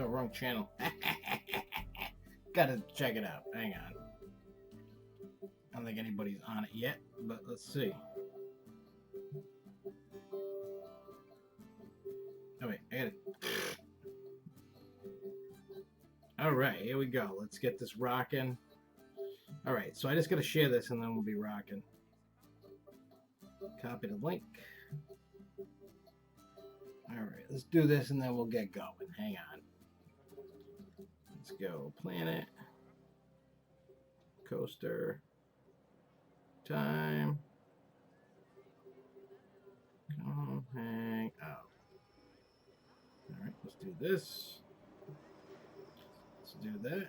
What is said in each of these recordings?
Oh, wrong channel. Gotta check it out. Hang on. I don't think anybody's on it yet, but let's see. Oh wait, I got it. All right, here we go. Let's get this rocking. All right, so I just gotta share this and then we'll be rocking. Copy the link. All right, let's do this and then we'll get going. Hang on. Let's go. Planet. Coaster. Time. Come hang out. All right, let's do this. Let's do that.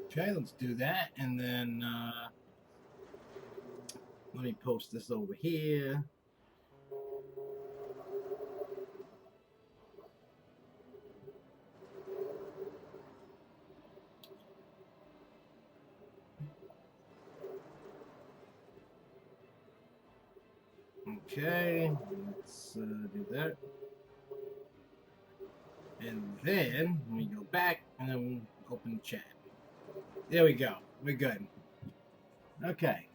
Okay, let's do that, and then let me post this over here. Okay, let's do that. And then we go back and then open the chat. There we go. We're good. Okay.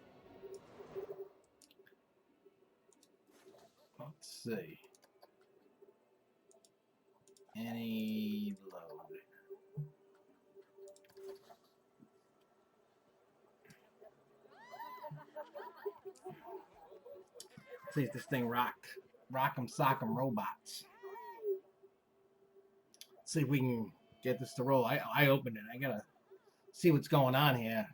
Let's see. Any load. See if this thing rocked. Rock'em sock'em robots. Let's see if we can get this to roll. I opened it. I gotta see what's going on here.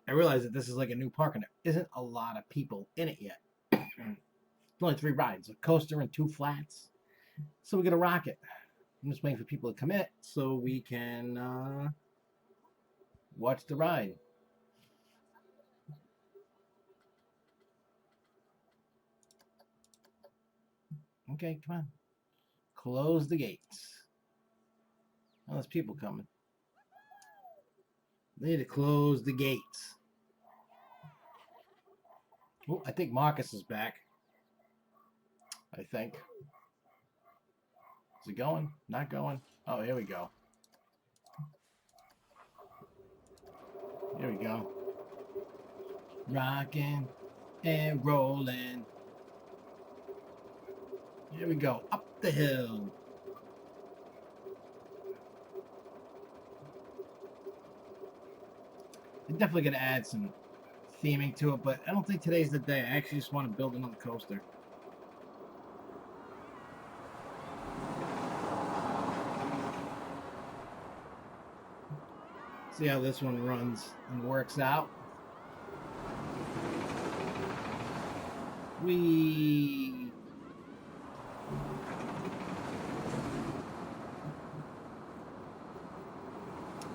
I realize that this is like a new park and there isn't a lot of people in it yet. It's only 3 rides, a coaster and 2 flats. So we're gonna rock it. I'm just waiting for people to commit so we can watch the ride. Okay, come on. Close the gates. Oh, there's people coming. They need to close the gates. Oh, I think Marcus is back. I think. Is it going? Not going? Oh, here we go. Here we go. Rocking and rolling. Here we go. Up the hill. I'm definitely going to add some theming to it, but I don't think today's the day. I actually just want to build another coaster. See how this one runs and works out.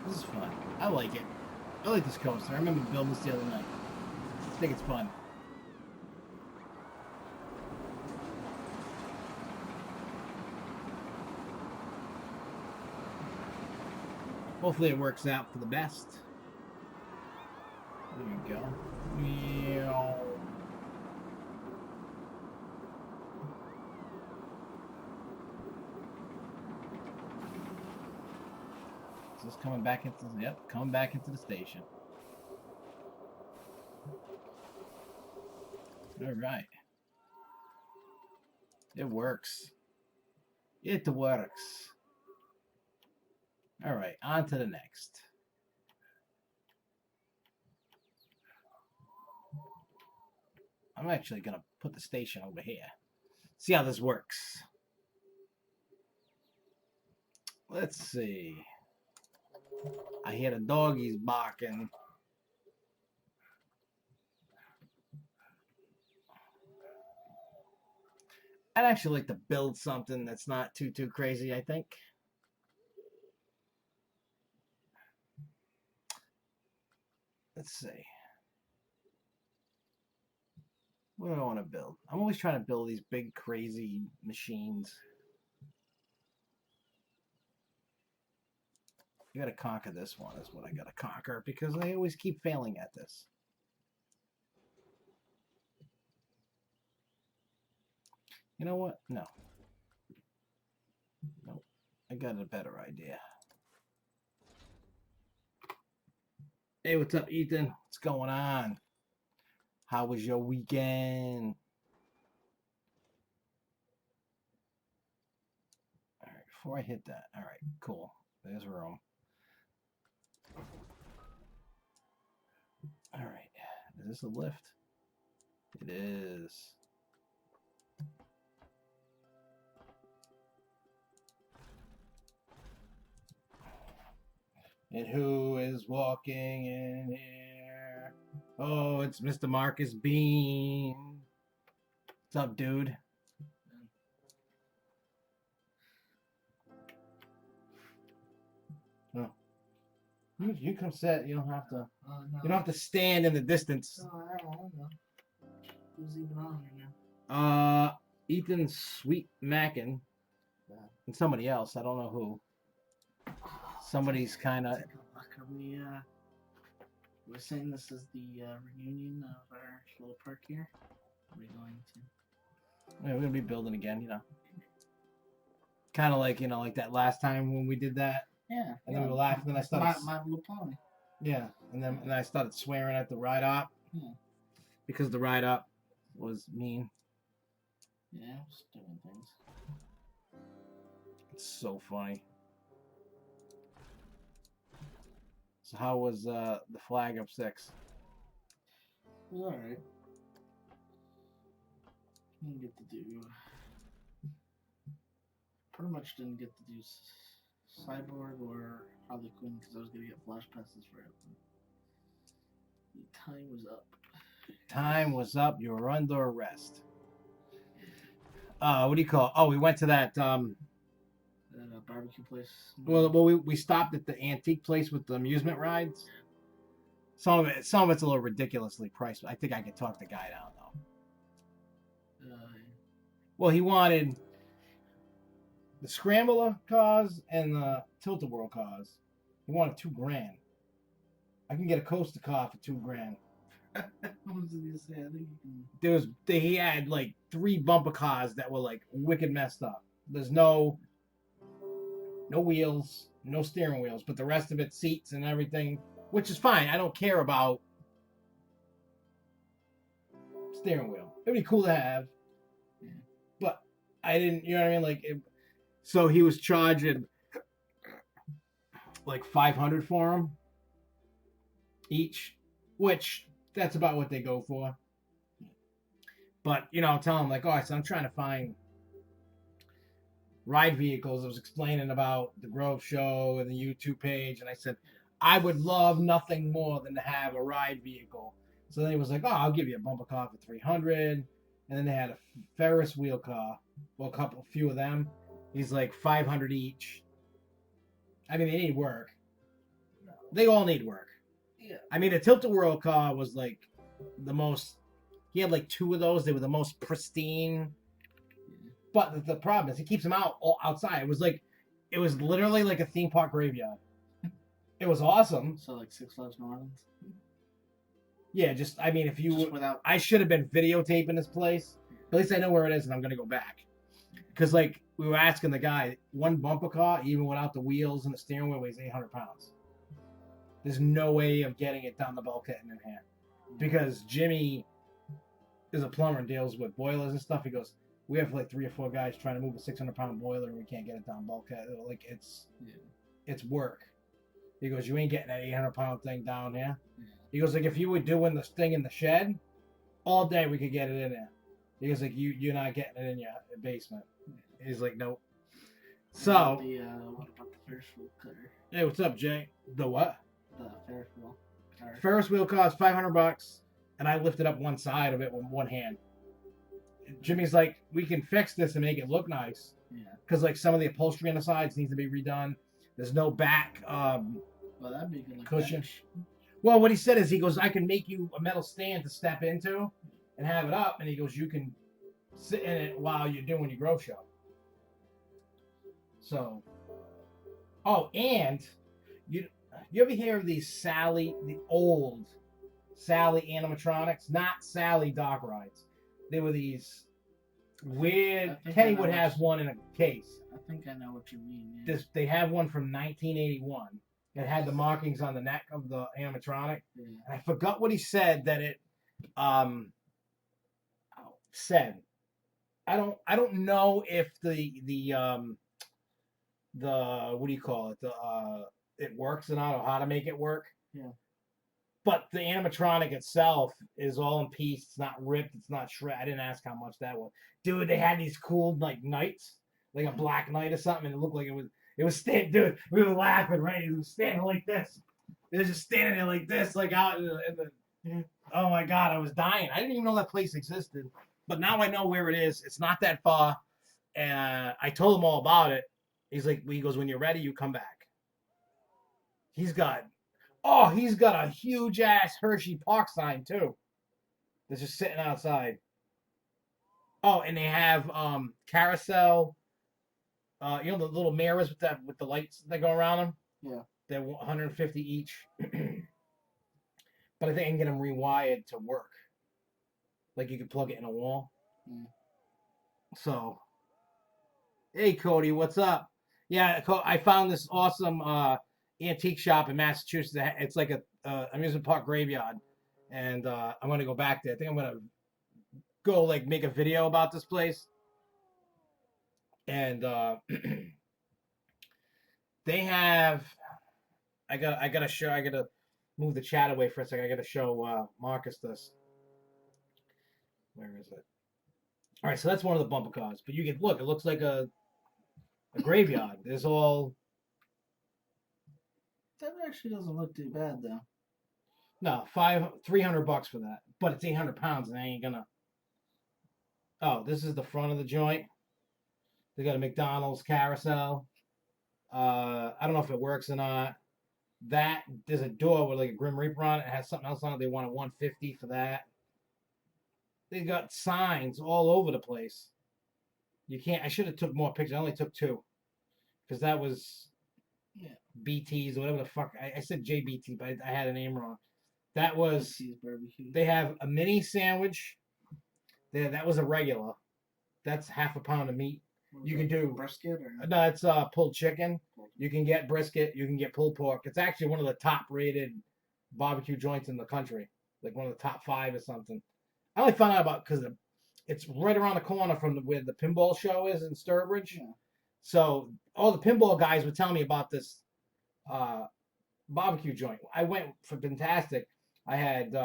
This is fun. I like it. I like this coaster. I remember building this the other night. I think it's fun. Hopefully it works out for the best. There we go. Meow. Just coming back into coming back into the station. All right. It works. It works. All right, on to the next. I'm actually going to put the station over here. See how this works. Let's see. I hear the doggies barking. I'd actually like to build something that's not too crazy, I think. Let's see. What do I want to build? I'm always trying to build these big, crazy machines. I gotta conquer this one is what I gotta conquer because I always keep failing at this. You know what? No. Nope. I got a better idea. Hey, what's up, Ethan? What's going on? How was your weekend? All right, before I hit that. All right, cool. There's room. All right. Is this a lift? It is. And who is walking in here? Oh, it's Mr. Marcus Bean. What's up, dude? Oh. You come sit. You don't have to. No. You don't have to stand in the distance. No, I don't know. Who's even on here now? Ethan Sweet Mackin and somebody else. I don't know who. Somebody's kind of. Are we? We're saying this is the reunion of our little park here. Are we going to? Yeah, we're gonna be building again. You know. Kind of like like that last time when we did that. Yeah. And then we were laughing. Then I started. My Little Pony. Yeah, and I started swearing at the ride op. Yeah. Because the ride op was mean. Yeah, just doing things. It's so funny. So how was the flag up 6? It was alright. Didn't get to do. Pretty much didn't get to do Cyborg or Harley Quinn because I was gonna get flash passes for it. The time was up. Time was up. You were under arrest. What do you call it? Oh, we went to that. Barbecue place. Well, we stopped at the antique place with the amusement rides. Some of it's a little ridiculously priced. I think I could talk the guy down though. Well, he wanted the Scrambler cars and the Tilt-A-Whirl cars. He wanted $2,000. I can get a coaster car for $2,000. I was gonna say, I think He had like 3 bumper cars that were like wicked messed up. There's no wheels, no steering wheels, but the rest of it, seats and everything, which is fine. I don't care about steering wheel. It'd be cool to have, but I didn't. You know what I mean? So he was charging like $500 for them each, which that's about what they go for. But I'm telling him like, oh, I said I'm trying to find ride vehicles. I was explaining about the Grove Show and the YouTube page, and I said I would love nothing more than to have a ride vehicle. So then he was like, oh, I'll give you a bumper car for $300, and then they had a Ferris wheel car. Well, a few of them. He's like $500 each. I mean, they need work. They all need work. Yeah. I mean, the Tilt-A-Whirl car was like the most. He had like 2 of those. They were the most pristine. But the problem is, he keeps them outside. It was literally like a theme park graveyard. It was awesome. So like Six Flags New Orleans. Yeah, if you just without. I should have been videotaping this place. At least I know where it is, and I'm gonna go back. Because like we were asking the guy, one bumper car, even without the wheels and the steering wheel, weighs 800 pounds. There's no way of getting it down the bulkhead and in here. Because Jimmy is a plumber and deals with boilers and stuff. He goes, we have like 3 or 4 guys trying to move a 600-pound boiler and we can't get it down bulkhead. Like it's work. He goes, you ain't getting that 800-pound thing down here. Yeah. He goes, like if you were doing this thing in the shed, all day we could get it in there. He goes, like you're not getting it in your basement. Yeah. He's like, nope. So What about the Ferris wheel cutter? Hey, what's up, Jay? The what? The Ferris wheel car. Ferris wheel cost $500, and I lifted up one side of it with one hand. Jimmy's like, we can fix this and make it look nice. Yeah. Because like some of the upholstery on the sides needs to be redone. There's no back well, that'd be good. Like cushion. Well, what he said is, he goes, I can make you a metal stand to step into and have it up, and he goes, you can sit in it while you're doing your Grove Show. So, and you ever hear of these the old Sally animatronics? Not Sally dock rides. They were these, Weird. I think I know Kennywood has which- one in a case. I think I know what you mean. Yeah. They have one from 1981. It had the markings on the neck of the animatronic. Yeah. And I forgot what he said that it said. I don't know if the what do you call it? It works or not, or how to make it work. Yeah. But the animatronic itself is all in piece. It's not ripped. It's not shred. I didn't ask how much that was. Dude, they had these cool like knights, like a black knight or something, and it looked like it was standing. Dude, we were laughing, right? It was standing like this. It was just standing there like this, like out in the oh my god, I was dying. I didn't even know that place existed. But now I know where it is. It's not that far. And I told him all about it. He goes, when you're ready, you come back. He's got a huge ass Hershey Park sign too. That's just sitting outside. Oh, and they have carousel. You know the little mirrors with the lights that go around them. Yeah. They're 150 each. But I think I can get them rewired to work. Like you could plug it in a wall. Mm. So, hey Cody, what's up? Yeah, I found this awesome antique shop in Massachusetts. It's like a amusement park graveyard, and I'm gonna go back there. I think I'm gonna go like make a video about this place. And they have. I gotta move the chat away for a second. I gotta show Marcus this. Where is it? All right, so that's one of the bumper cars. But you can look; it looks like a graveyard. There's all. that actually doesn't look too bad though. No, $300 for that, but it's 800 pounds, and I ain't gonna. Oh, this is the front of the joint. They got a McDonald's carousel. I don't know if it works or not. There's a door with like a Grim Reaper on it. It has something else on it. They wanted $150 for that. They got signs all over the place. You can't. I should have took more pictures. I only took 2, because that was BTs or whatever the fuck. I said JBT, but I had a name wrong. That was. Barbecue. They have a mini sandwich. That was a regular. That's half a pound of meat. You can do brisket or no, it's pulled chicken. You can get brisket. You can get pulled pork. It's actually one of the top rated barbecue joints in the country, like one of the top 5 or something. I only found out about because it's right around the corner from where the pinball show is in Sturbridge. Yeah. So all the pinball guys were telling me about this barbecue joint. I went for fantastic. I had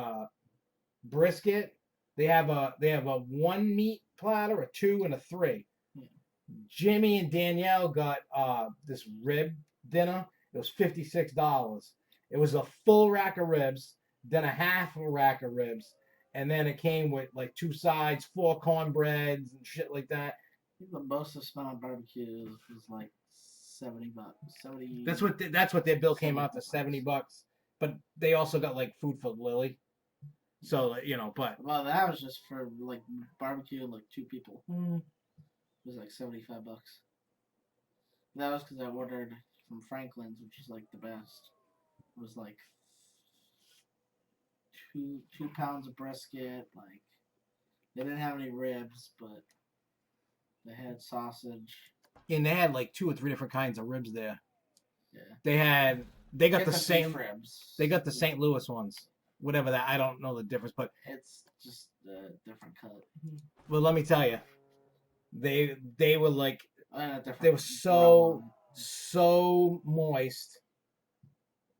brisket. They have a 1 meat platter, a 2, and a 3. Jimmy and Danielle got this rib dinner. It was $56. It was a full rack of ribs, then a half a rack of ribs, and then it came with like 2 sides, 4 cornbreads and shit like that. I think the most I spent on barbecue was like $70. 70. That's what their bill came out to, $70. But they also got like food for Lily. So but well, that was just for like barbecue, like 2 people. It was like $75. That was because I ordered from Franklin's, which is like the best. It was like 2 pounds of brisket. Like they didn't have any ribs, but they had sausage. And they had like 2 or 3 different kinds of ribs there. Yeah. They got the same ribs. They got the St. Louis ones. Whatever that, I don't know the difference, but it's just a different cut. Well, let me tell you, they were like Different they were so moist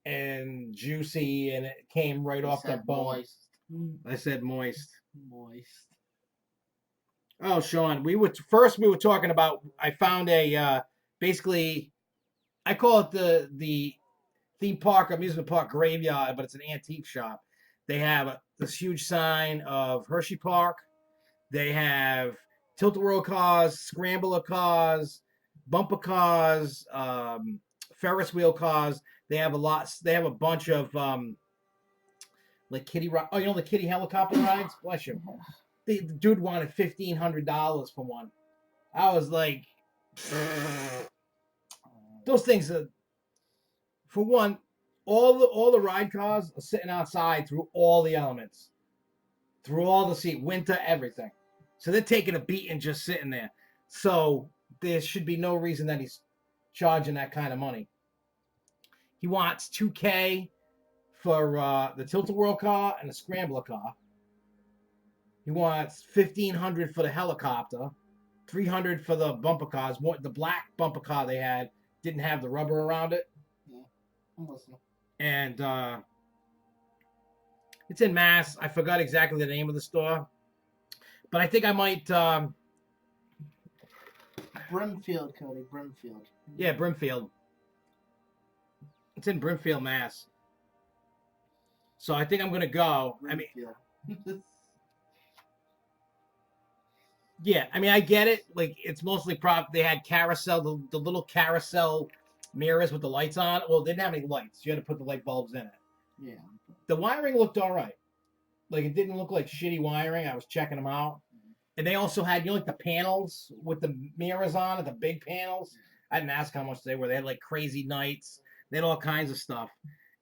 and juicy, and it came right off the bone. Moist. I said moist. Moist. Oh, Sean, we were talking about. I found a basically, I call it the theme park amusement park graveyard, but it's an antique shop. They have this huge sign of Hershey Park. They have tilt-a-whirl cars, scrambler cars, bumper cars, Ferris wheel cars. They have a lot. They have a bunch of like kiddie. Oh, the kiddie helicopter rides. Bless you. The dude wanted $1,500 for one. I was like, those things are. For one, all the ride cars are sitting outside through all the elements, through all the winter, everything. So they're taking a beating just sitting there. So there should be no reason that he's charging that kind of money. He wants $2K for the Tilt-A-Whirl car and the Scrambler car. He wants $1,500 for the helicopter, $300 for the bumper cars. The black bumper car they had didn't have the rubber around it. Yeah, I'm listening. And it's in Mass. I forgot exactly the name of the store, but I think I might. Brimfield, Cody. Brimfield. Yeah, Brimfield. It's in Brimfield, Mass. So I think I'm gonna go. Brimfield. Yeah, I mean, I get it. Like, it's mostly prop. They had carousel, the little carousel mirrors with the lights on. Well, they didn't have any lights. You had to put the light bulbs in it. Yeah. The wiring looked all right. Like, it didn't look like shitty wiring. I was checking them out. And they also had, you know, like the panels with the mirrors on it, the big panels. I didn't ask how much they were. They had, like, crazy nights. They had all kinds of stuff.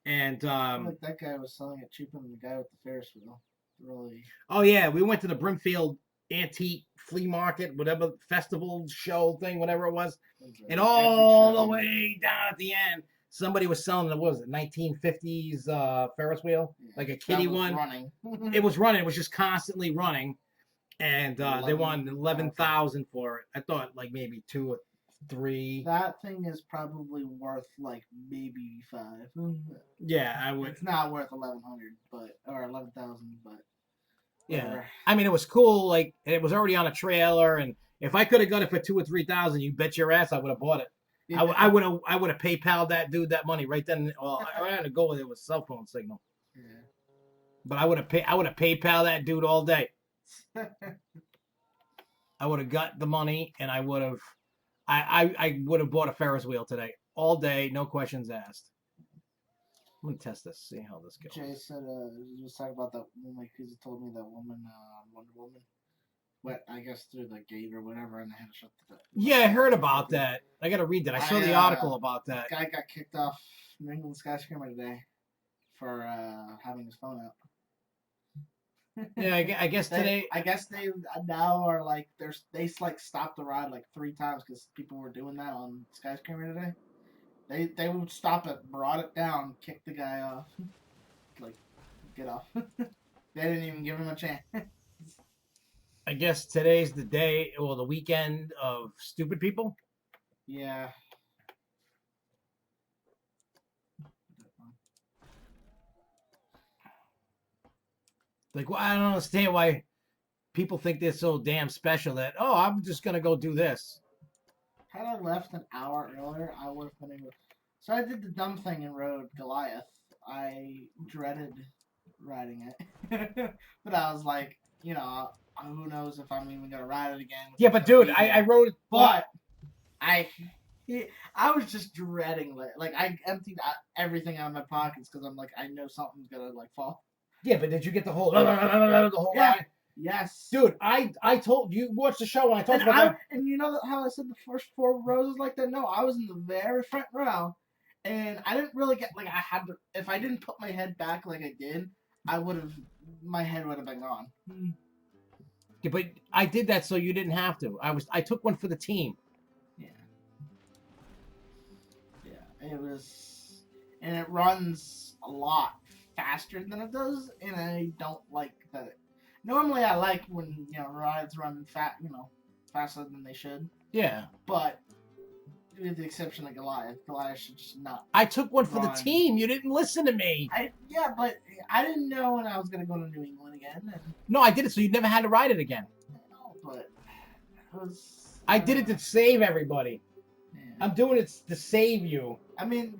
And, Like that guy was selling it cheaper than the guy with the Ferris wheel. Really. Oh, yeah. We went to the Brimfield antique flea market, whatever, festival show thing, whatever it was. And all the way down at the end, somebody was selling, what was it, 1950s Ferris wheel? Yeah, like a kiddie one. Running. It was running. It was just constantly running. And they wanted $11,000 for it. I thought like maybe 2 or 3. That thing is probably worth like maybe 5. Yeah, I would. It's not worth 1,100, but or 11,000, but Yeah, whatever. I mean, it was cool. Like, it was already on a trailer, and if I could have got it for 2,000 or 3,000, you bet your ass I would have bought it. Yeah. I would have PayPal that dude that money right then. Well, I had to go with it with cell phone signal, Yeah. but I would have PayPal that dude all day. I would have got the money, and I would have bought a Ferris wheel today all day, no questions asked. I'm gonna test this, see how this goes. Jay said, he was talking about that woman, because he told me that woman, Wonder Woman, went, I guess, through the gate or whatever, and they had to shut the door. Yeah, I heard about that. I gotta read that. I saw the article about that. Guy got kicked off New England Skyscraper today for having his phone out. Yeah, I guess today. I guess they now are like they like stopped the ride like 3 times because people were doing that on Skyscraper today. They would stop it, brought it down, kicked the guy off, like get off. They didn't even give him a chance. I guess today's the day or the weekend of stupid people. Yeah. Like, well, I don't understand why people think they're so damn special that, oh, I'm just going to go do this. Had I left an hour earlier, I would have been able. So I did the dumb thing and rode Goliath. I dreaded riding it. But I was like, you know, who knows if I'm even going to ride it again. Yeah, but dude, I rode it. But I was just dreading it. Like, I emptied everything out of my pockets because I'm like, I know something's going to, like, fall. Yeah, but did you get the whole ride? Yes. Dude, I told you, watched the show when I talked about that. And you know how I said the first 4 rows was like that? No, I was in the very front row. And I didn't really get, like, I had to, if I didn't put my head back like I did, my head would have been gone. Yeah, but I did that so you didn't have to. I took one for the team. Yeah. Yeah, it was, and it runs a lot faster than it does, and I don't like that. Normally I like when, you know, rides run faster than they should. Yeah. But with the exception of Goliath should just not. I took one for the team. You didn't listen to me. But I didn't know when I was gonna go to New England again. No, I did it so you never had to ride it again. No, but it was. I did it to save everybody. Yeah. I'm doing it to save you. I mean,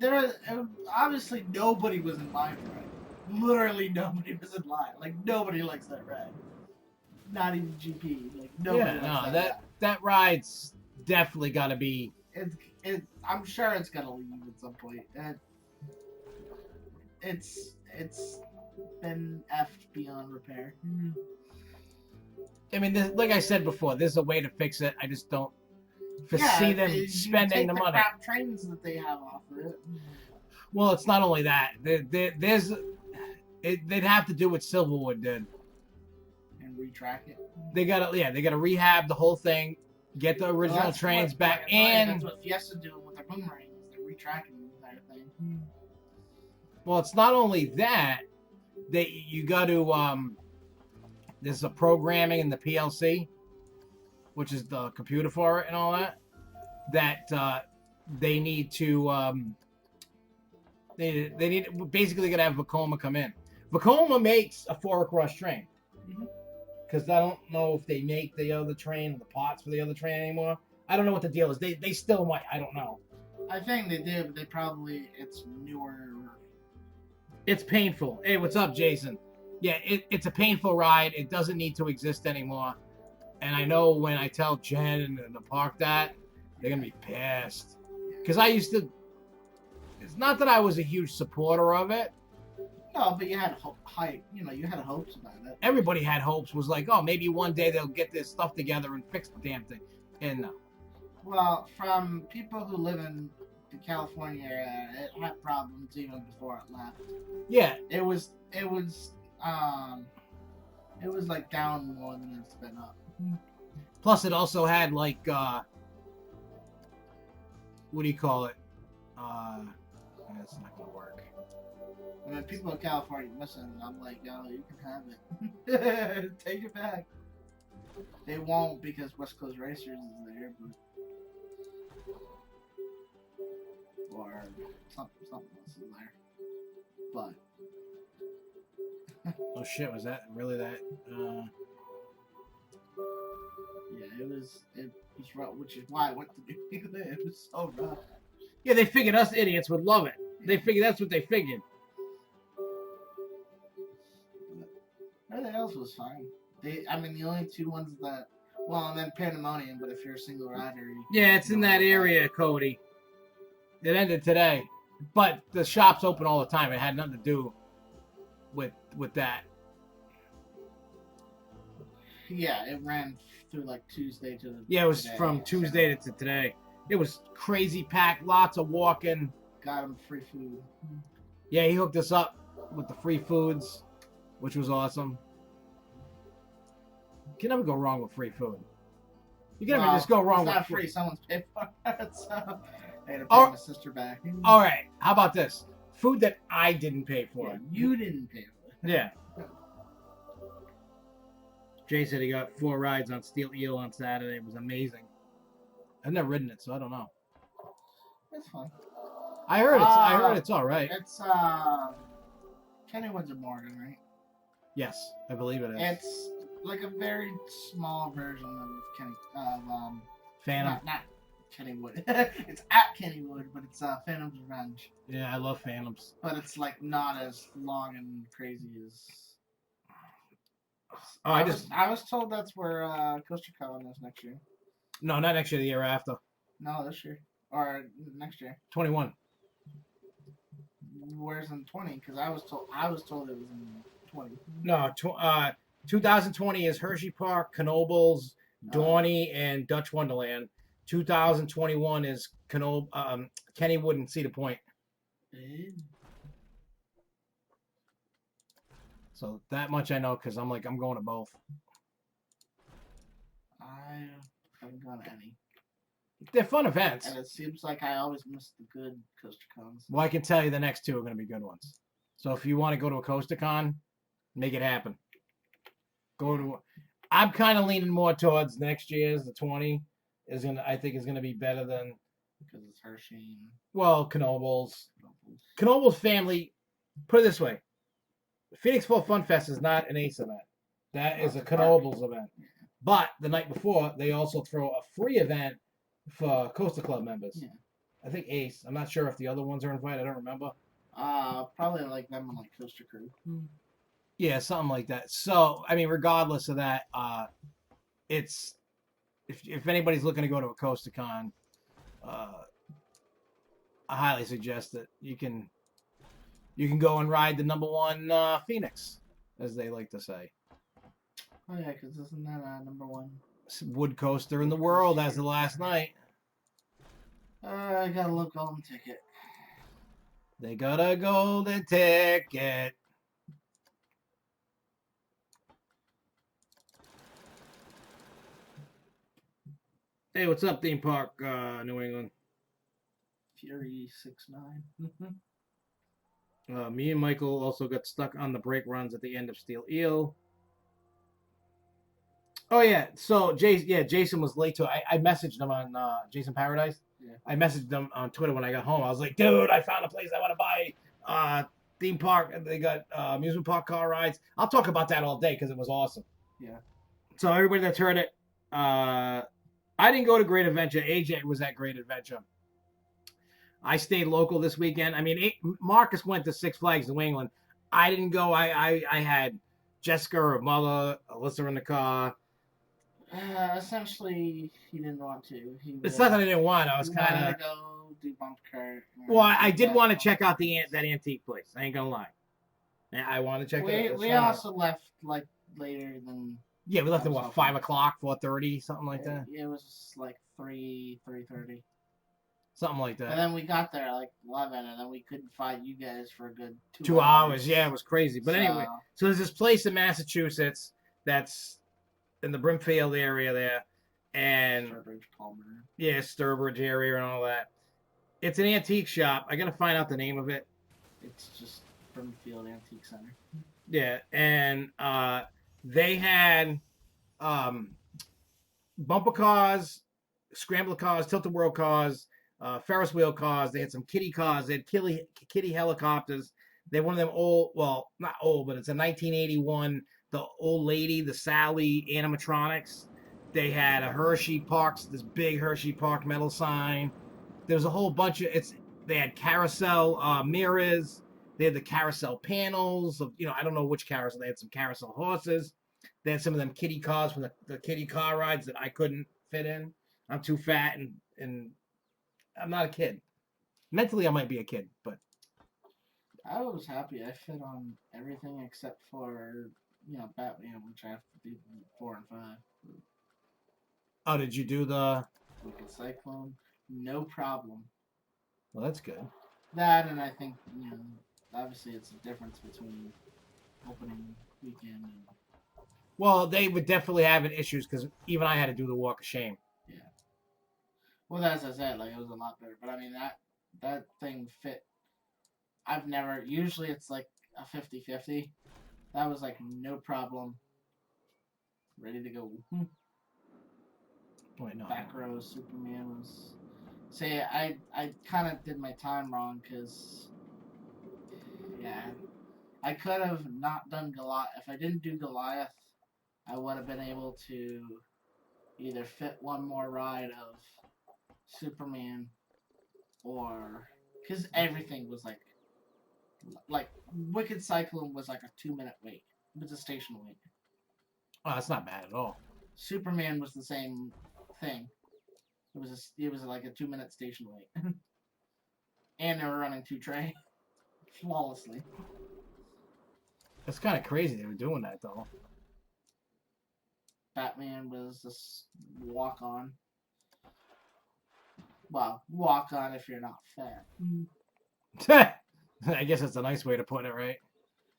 obviously nobody was in line for it. Literally nobody was in line. Like, nobody likes that ride. Not even GP. Like, nobody likes that ride's definitely got to be. I'm sure it's gonna leave at some point. It's been effed beyond repair. I mean, like I said before, there's a way to fix it. I just don't foresee them spending the money. Crap trains that they have off of it. Well, it's not only that. They'd have to do what Silverwood did. and retrack it. They gotta rehab the whole thing, get the original that's trains what- back, that's and what Fiesta do with their boomerangs. They're retracking the entire thing. well, it's not only that. You got to there's a programming in the PLC, which is the computer for it and all that. That they need to they need basically gonna have Vekoma come in. Vekoma makes a 4-across train because I don't know if they make the other train, the parts for the other train anymore. I don't know what the deal is. They still might. I don't know. I think they did, but they probably it's newer. It's painful. Hey, what's up, Jason? Yeah, it's a painful ride. It doesn't need to exist anymore. And I know when I tell Jen and the park that, they're going to be pissed. Because I used to... It's not that I was a huge supporter of it. No, but you had hype. You had hopes about it. Everybody had hopes. Was like, oh, maybe one day they'll get this stuff together and fix the damn thing. And no. Well, from people who live in the California area, it had problems even before it left. Yeah. It was like down more than it's been up. Plus, it also had like, what do you call it? That's not gonna work. I mean, people in California missing. I'm like, yo, you can have it. Take it back. They won't because West Coast Racers is there, but or something else is there. But Oh shit! Was that really that? yeah, it was rough, which is why I went to New England. It was so rough. Yeah, they figured us idiots would love it. They figured that's what they figured. Everything else was fine. The only two ones that, well, and then Pandemonium. But if you're a single rider, Yeah, it's in that area, Cody. It ended today, but the shop's open all the time. It had nothing to do with that. Yeah, it ran through like Tuesday to. Yeah, it was today, from so Tuesday to today. It was crazy packed, lots of walking. Got him free food. Yeah, he hooked us up with the free foods, which was awesome. You can never go wrong with free food. You can never just go wrong it's with not food. free. Someone's paid for it, so I had to pay Oh. my sister back. All right, how about this? Food that I didn't pay for. Yeah, you didn't pay for it. Yeah. Jay said he got 4 rides on Steel Eel on Saturday. It was amazing. I've never ridden it, so I don't know. It's fun. I heard it's all right. It's Kennywood's a Morgan, right? Yes, I believe it is. It's like a very small version of Phantom. Not Kennywood. It's at Kennywood, but it's Phantom's Revenge. Yeah, I love Phantoms. But it's like not as long and crazy as. Oh, I was told that's where Coaster Con is next year. No, not next year. The year after. No, this year or next year. 21. Where's in 20? Because I was told it was in 20. No, 2020 is Hershey Park, Knoebels, Dorney, and Dutch Wonderland. 2021 is Kennywood and Cedar Point. So that much I know because I'm going to both. I haven't gone to any. They're fun events. And it seems like I always miss the good Coaster Cons. Well, I can tell you the next 2 are going to be good ones. So if you want to go to a Coaster Con, make it happen. I'm kind of leaning more towards next year's. The 20 I think is gonna be better than because it's Hershey. Knoebels. Knoebels family. Put it this way: Phoenix Fall Fun Fest is not an Ace event. That is a Knoebels event. But the night before, they also throw a free event for Coaster Club members. Yeah. I think Ace. I'm not sure if the other ones are invited. I don't remember. Probably like them on like Coaster Crew. Yeah, something like that. So, I mean, regardless of that, it's if anybody's looking to go to a Coaster Con, I highly suggest that you can go and ride the #1 Phoenix, as they like to say. Oh yeah, because isn't that #1 wood coaster in the world as of last night? I got a little golden ticket. They got a golden ticket. Hey, what's up, theme park, New England? Fury 6'9". Me and Michael also got stuck on the brake runs at the end of Steel Eel. Oh yeah, so Jason was late too. I messaged him on Jason Paradise. Yeah. I messaged him on Twitter when I got home. I was like, dude, I found a place I want to buy. Theme park. They got amusement park car rides. I'll talk about that all day because it was awesome. Yeah. So everybody that's heard it, I didn't go to Great Adventure. AJ was at Great Adventure. I stayed local this weekend. I mean, Marcus went to Six Flags New England. I didn't go. I had Jessica, her mother, Alyssa in the car. Essentially, he didn't want to. It's not that I didn't want. I was kind wanted of. to go do bump cart. Well, I did want to check out that antique place. I ain't gonna lie. I want to check it out. We also left like later than. Yeah, we left at what, 5 o'clock, 4:30, something like that. It was like 3:30. Something like that. And then we got there at like 11, and then we couldn't find you guys for a good 2 hours. Yeah, it was crazy. But So- anyway, so there's this place in Massachusetts that's in the Brimfield area there, and Sturbridge, Palmer. yeah, Sturbridge area and all that. It's an antique shop. I gotta find out the name of it. It's just Brimfield Antique Center. Yeah, and they had bumper cars, scrambler cars, tilt a whirl cars, Ferris wheel cars. They had some kiddie cars. They had kiddie helicopters. They had one of them old, well, not old, but it's a 1981. The old lady, the Sally animatronics. They had a Hershey Parks, this big Hershey Park metal sign. There was a whole bunch of They had carousel mirrors. They had the carousel panels of, I don't know which carousel. They had some carousel horses. They had some of them kiddie cars from the kiddie car rides that I couldn't fit in. I'm too fat and I'm not a kid. Mentally, I might be a kid, but I was happy. I fit on everything except for Batman, which I have to do 4 and 5. oh, did you do the? Wicked Cyclone, no problem. Well, that's good. That, and I think obviously it's a difference between opening weekend and Well, they would definitely have issues because even I had to do the walk of shame. yeah. Well, as I said, like it was a lot better. But I mean that thing fit. I've never. Usually it's like a 50-50. That was like no problem. Ready to go. Wait, no. Back row Superman was. See, I kind of did my time wrong because I could have not done Goliath. If I didn't do Goliath, I would have been able to either fit one more ride of Superman or because everything was like Wicked Cyclone was like a 2-minute wait. It was a station wait. Oh, that's not bad at all. Superman was the same thing. It was like a 2-minute station wait. And they were running 2 trains flawlessly. It's kind of crazy they were doing that though. Batman was this walk on. Well, walk on if you're not fat. I guess that's a nice way to put it, right?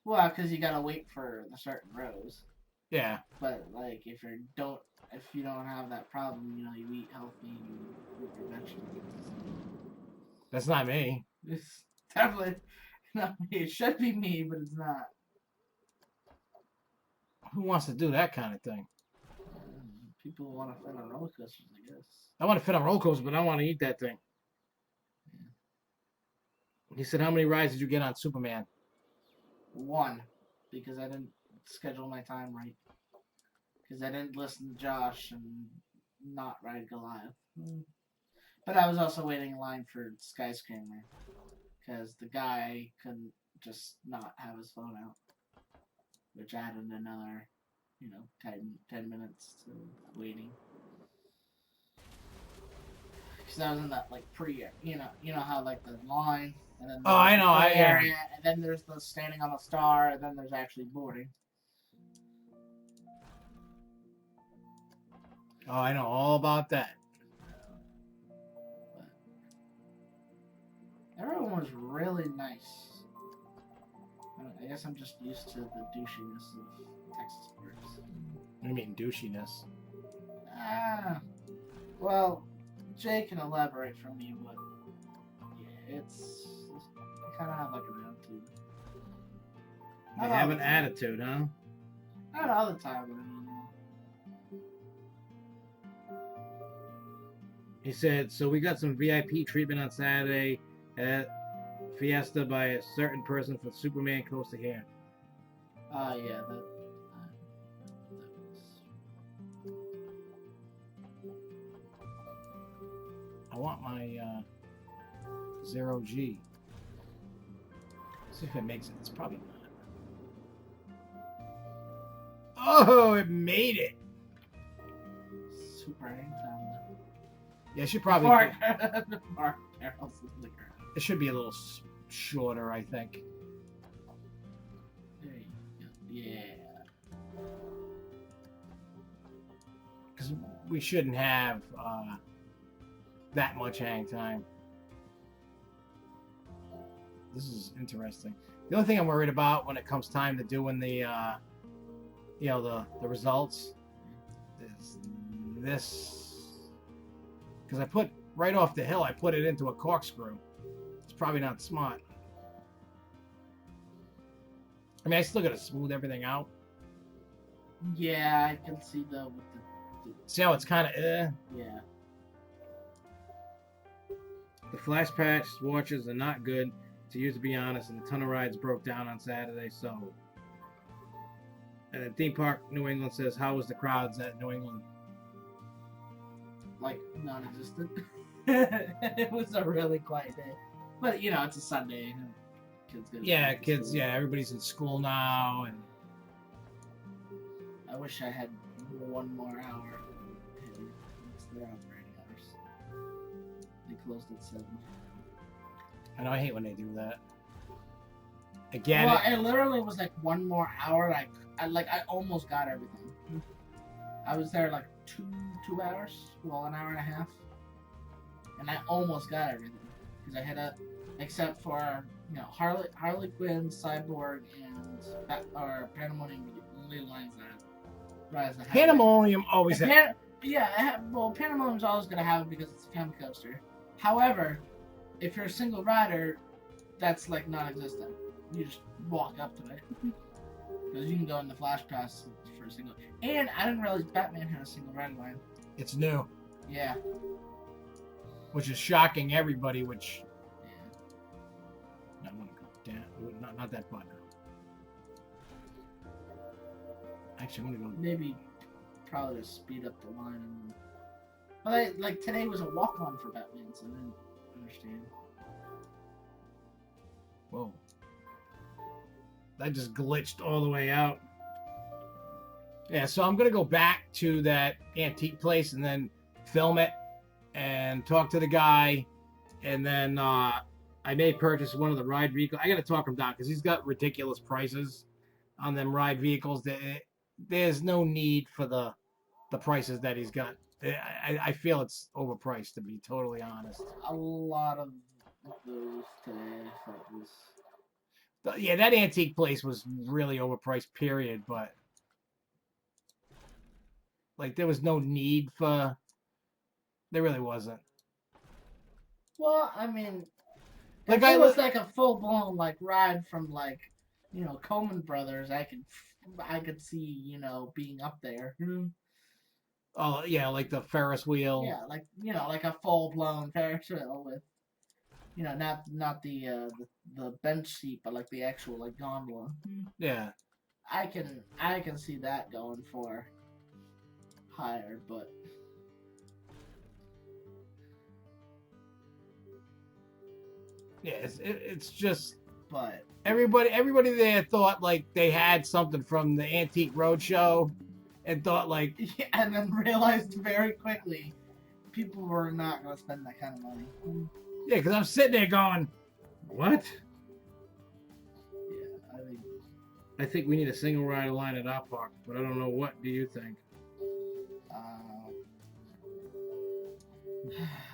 Well, because you gotta wait for the certain rows. Yeah. But like, if you don't have that problem, you eat healthy, you eat your vegetables. That's not me. It's definitely not me. It should be me, but it's not. Who wants to do that kind of thing? People want to fit on roller coasters, I guess. I want to fit on roller coasters, but I want to eat that thing. He said, how many rides did you get on Superman? 1, because I didn't schedule my time right. Because I didn't listen to Josh and not ride Goliath. But I was also waiting in line for Skyscraper. Because the guy couldn't just not have his phone out. Which added another, 10 minutes to waiting. Because I was in that, you know how, the line, and then I know, area, and then there's the standing on the star, and then there's actually boarding. Oh, I know all about that. But everyone was really nice. I guess I'm just used to the douchiness of Texas parks. What do you mean douchiness? Well, Jay can elaborate for me, but yeah, I kind of have like an attitude. You have an attitude, huh? Not all the time, but I mean, He said, so we got some VIP treatment on Saturday at Fiesta by a certain person for Superman Coaster here. yeah, that was. I want my Zero G. See if it makes it. It's probably not. Oh, it made it. Super hang time. Yeah, it should probably. Before Carol's liquor. It should be a little shorter, I think. There you go. Yeah. Because we shouldn't have that much hang time. This is interesting. The only thing I'm worried about when it comes time to doing the, the results is this. Because I put right off the hill, I put it into a corkscrew. It's probably not smart. I mean, I still got to smooth everything out. Yeah, I can see though with the See how it's kind of yeah. The flash patch watches are not good to use, to be honest, and a ton of rides broke down on Saturday, so. And then Theme Park New England says, how was the crowds at New England? Like non-existent. It was a really quiet day, but you know it's a Sunday. And kids go. Yeah, kids. Yeah, everybody's in school now, and I wish I had one more hour. They're operating hours. They closed at 7. I know I hate when they do that. Again, well, it literally was like one more hour. I almost got everything. I was there like two hours, well, an hour and a half, and I almost got everything because I had except for Harley Quinn, Cyborg, and Pandemonium were the only lines that rise the highway. Pandemonium always had. Pandemonium's always gonna have it because it's a family coaster. However, if you're a single rider, that's like non-existent. You just walk up to it because you can go in the Flash Pass for a single. And I didn't realize Batman had a single rider line. It's new, Yeah. which is shocking everybody. Which Yeah. I want to go down. Not that button. Actually, I'm gonna go. Maybe probably to speed up the line. But like today was a walk-on for Batman, so I didn't understand. Whoa. That just glitched all the way out. Yeah, so I'm going to go back to that antique place and then film it and talk to the guy. And then I may purchase one of the ride vehicles. I got to talk him down because he's got ridiculous prices on them ride vehicles. There's no need for the prices that he's got. I feel it's overpriced, to be totally honest. A lot of those today I thought was... Yeah, that antique place was really overpriced, period. But like, there was no need for. There really wasn't. Well, I mean, Like, if it was like a full blown like ride from like, Coleman Brothers, I could see being up there. Oh yeah, like the Ferris wheel. Yeah, like a full blown Ferris wheel with, not the bench seat, but like the actual like gondola. Yeah. I can see that going for higher, but Yeah, it's just but everybody there thought like they had something from the Antique Roadshow, and thought like, yeah, and then realized very quickly people were not going to spend that kind of money. yeah, because I'm sitting there going, what? Yeah, I think we need a single rider line at our park, but I don't know. What do you think?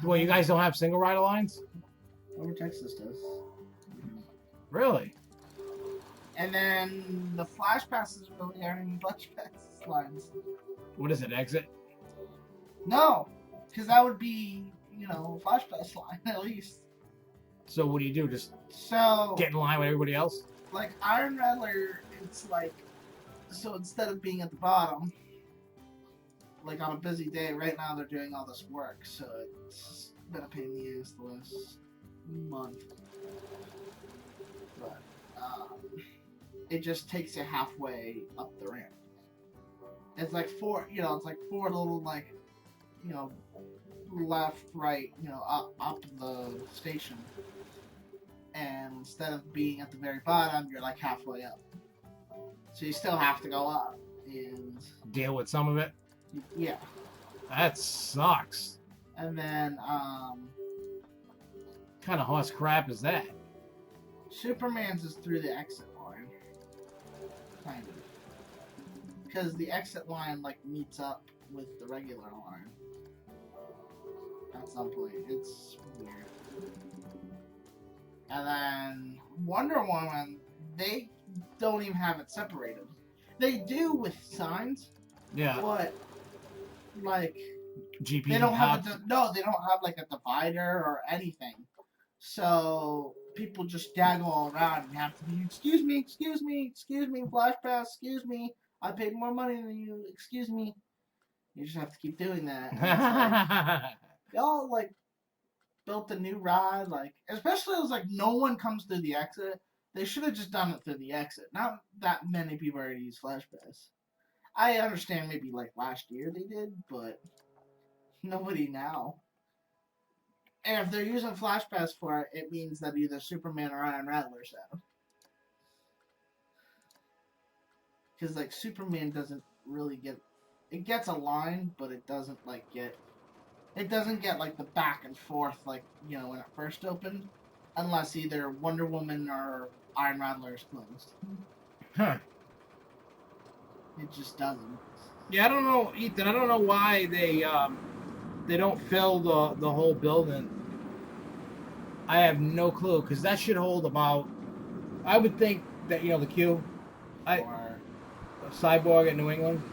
Well, you guys don't have single rider lines? Over Texas does. Really? And then the Flash Passes really aren't any Flash Pass lines. What is it? Exit? No, Because that would be, flash pass line at least. So what do you do? Just So, get in line with everybody else? like Iron Rattler, it's like, so instead of being at the bottom, like on a busy day, right now they're doing all this work, so it's been a pain in the ass the last month. But it just takes you halfway up the ramp. It's like four little like, left, right, up the station. And instead of being at the very bottom, you're like halfway up. So you still have to go up and Deal with some of it? yeah. That sucks. And then Kind of horse crap is that? Superman's is through the exit line. Kind of. Because the exit line like meets up with the regular line. At some point. It's weird. And then Wonder Woman, they don't even have it separated. They do with signs, Yeah. but like GP. they don't have they don't have like a divider or anything. So people just gaggle all around and have to be, excuse me, flash pass, excuse me, I paid more money than you, excuse me. You just have to keep doing that. And it's like, y'all like built a new ride, like especially it was like no one comes through the exit. They should have just done it through the exit. Not that many people already use Flash Pass. I understand maybe like last year they did, but nobody now. And if they're using Flash Pass for it, it means that either Superman or Iron Rattler's out. Because like Superman doesn't really get, it gets a line, but it doesn't like get. It doesn't get like the back and forth like, when it first opened. Unless either Wonder Woman or Iron Rattler is closed. Huh. It just doesn't. Yeah, I don't know, Ethan. I don't know why they don't fill the whole building. I have no clue, because that should hold about. I would think that the queue. Or, Cyborg at New England.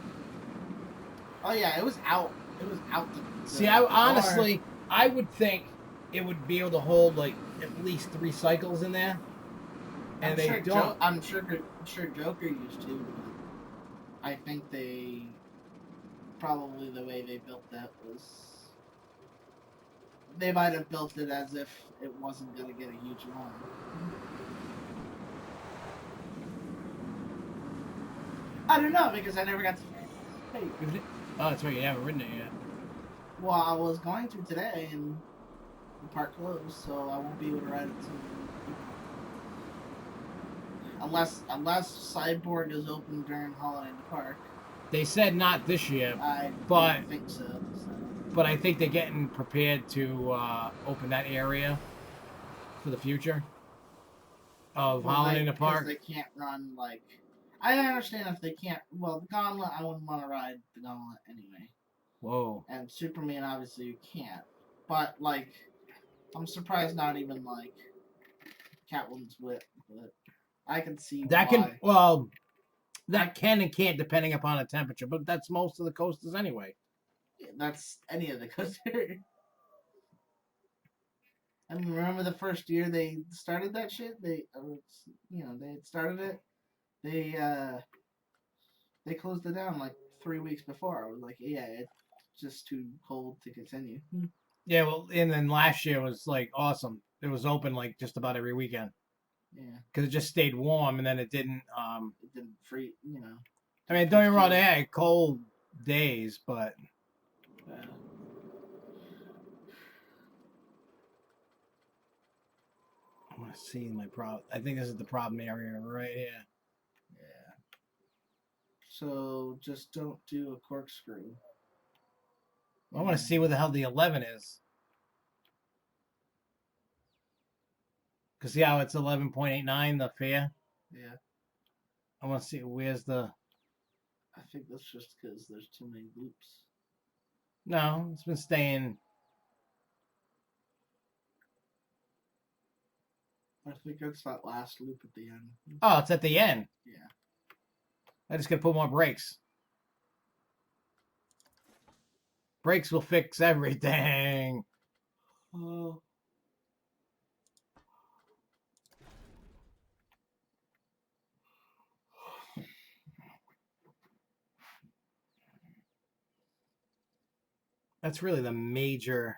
oh yeah, it was out. It was out. See, honestly, I would think it would be able to hold like at least 3 cycles in there, and they don't. I'm sure Joker used to. But I think they probably the way they built that was they might have built it as if it wasn't going to get a huge line. I don't know because I never got to. Hey. Oh, that's right. You haven't ridden it yet. Well, I was going to today, and the park closed, so I won't be able to ride it soon. Unless Cyborg is open during Holiday in the Park. They said not this year, I but don't think so. But I think they're getting prepared to open that area for the future of Holiday in the Park. Because they can't run like. I understand if they can't. Well, the Gauntlet, I wouldn't want to ride the Gauntlet anyway. Whoa. And Superman, obviously, you can't. But like, I'm surprised not even like Catwoman's Whip. But I can see that why. That can and can't depending upon the temperature, but that's most of the coasters anyway. Yeah, that's any of the coasters. I mean, remember the first year they started that shit? They had started it. They closed it down like 3 weeks before. I was like, yeah, it's just too cold to continue. Yeah, well, and then last year was like awesome. It was open like just about every weekend. Yeah. Because it just stayed warm, and then it didn't. It didn't freeze, I mean, don't get me wrong, they had cold days, but. I want to see my problem. I think this is the problem area right here. Yeah. So just don't do a corkscrew. I want to see what the hell the 11 is. Because see how it's 11.89, the fair? Yeah. I want to see where's the... I think that's just because there's too many loops. No, it's been staying... I think it's that last loop at the end. Oh, it's at the end. Yeah. I just got to put more brakes. Brakes will fix everything. Oh. That's really the major.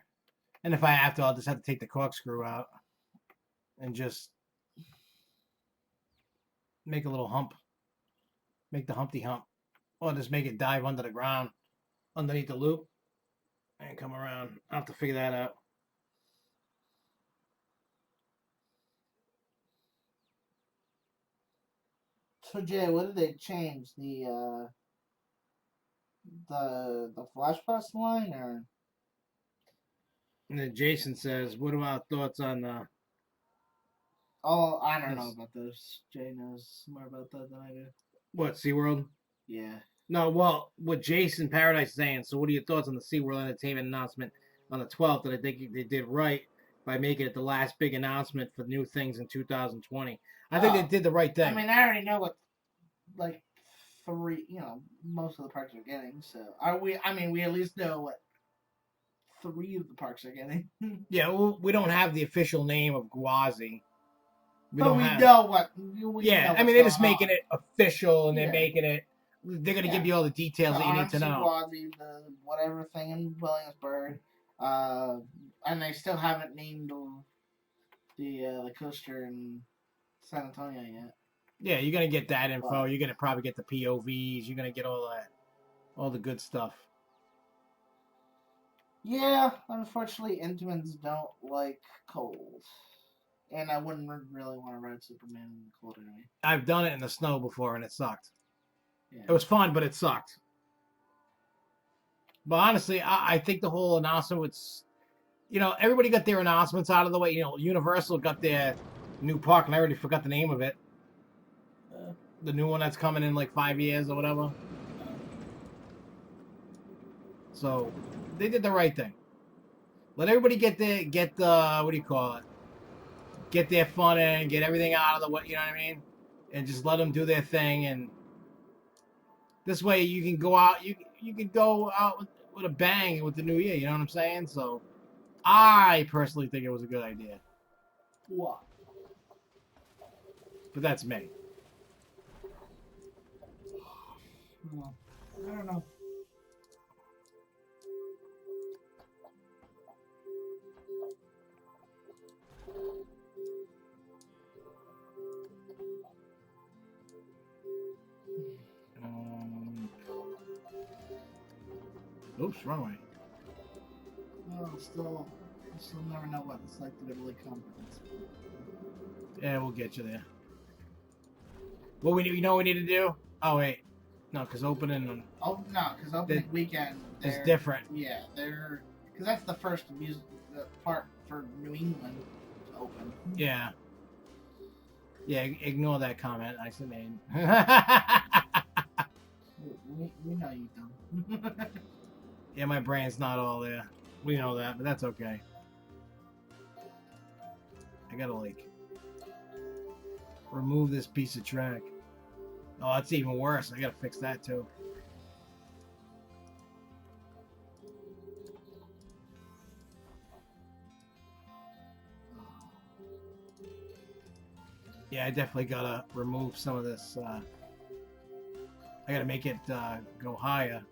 And if I have to, I'll just have to take the corkscrew out and just make a little hump. Make the Humpty Hump. Or just make it dive under the ground, underneath the loop, and come around. I'll have to figure that out. So Jay, what did they change? The Flash Pass line or And then Jason says, "What about thoughts on oh I don't know Yes. about those. Jay knows more about that than I do. what SeaWorld?" Yeah. No, well, what Jason Paradise is saying. So, what are your thoughts on the SeaWorld Entertainment announcement on the 12th? That I think they did right by making it the last big announcement for new things in 2020. I think they Oh, did the right thing. I mean, I already know what like three, most of the parks are getting. So are we? I mean, we at least know what three of the parks are getting. Yeah, well, we don't have the official name of Gwazi. But we know what. Yeah, I mean, they're just making it official, and they're Yeah. making it. They're gonna Yeah. give you all the details The that you need to RMC know. Gwazi, the whatever thing in Williamsburg, and they still haven't named the coaster in San Antonio yet. Yeah, you're gonna get that info. Wow. You're gonna probably get the POVs. You're gonna get all that, all the good stuff. Yeah, unfortunately, Intamans don't like cold, and I wouldn't really want to ride Superman in the cold anyway. I've done it in the snow before, and it sucked. Yeah. It was fun, but it sucked. But honestly, I think the whole announcement was, everybody got their announcements out of the way. Universal got their new park, and I already forgot the name of it. The new one that's coming in like 5 years or whatever. So they did the right thing. Let everybody get the what do you call it? Get their fun in, get everything out of the way. You know what I mean? And just let them do their thing. And this way, you can go out. You can go out with a bang with the new year. You know what I'm saying? So I personally think it was a good idea. What? But that's me. I don't know. Oops, wrong way. Well, still never know what it's like to go to Lake Conference. Yeah, we'll get you there. What we what we need to do? Oh wait, no, because opening Oh no, because opening weekend is they're different. Yeah, because that's the first part for New England to open. Yeah. Yeah, ignore that comment I made. We know you don't. Yeah, my brain's not all there. We know that, but that's okay. I gotta remove this piece of track. Oh, that's even worse. I gotta fix that too. Yeah, I definitely gotta remove some of this. I gotta make it go higher.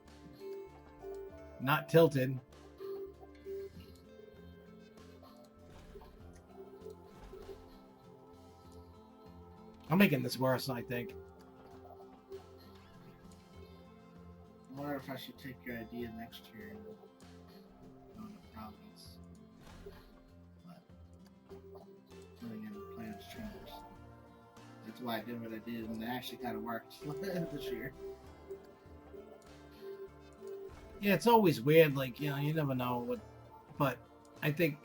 Not tilted. I'm making this worse, I think. I wonder if I should take your idea next year and go to Providence. But then again, plans change. That's why I did what I did, and it actually kind of worked this year. Yeah, it's always weird. You never know what. But I think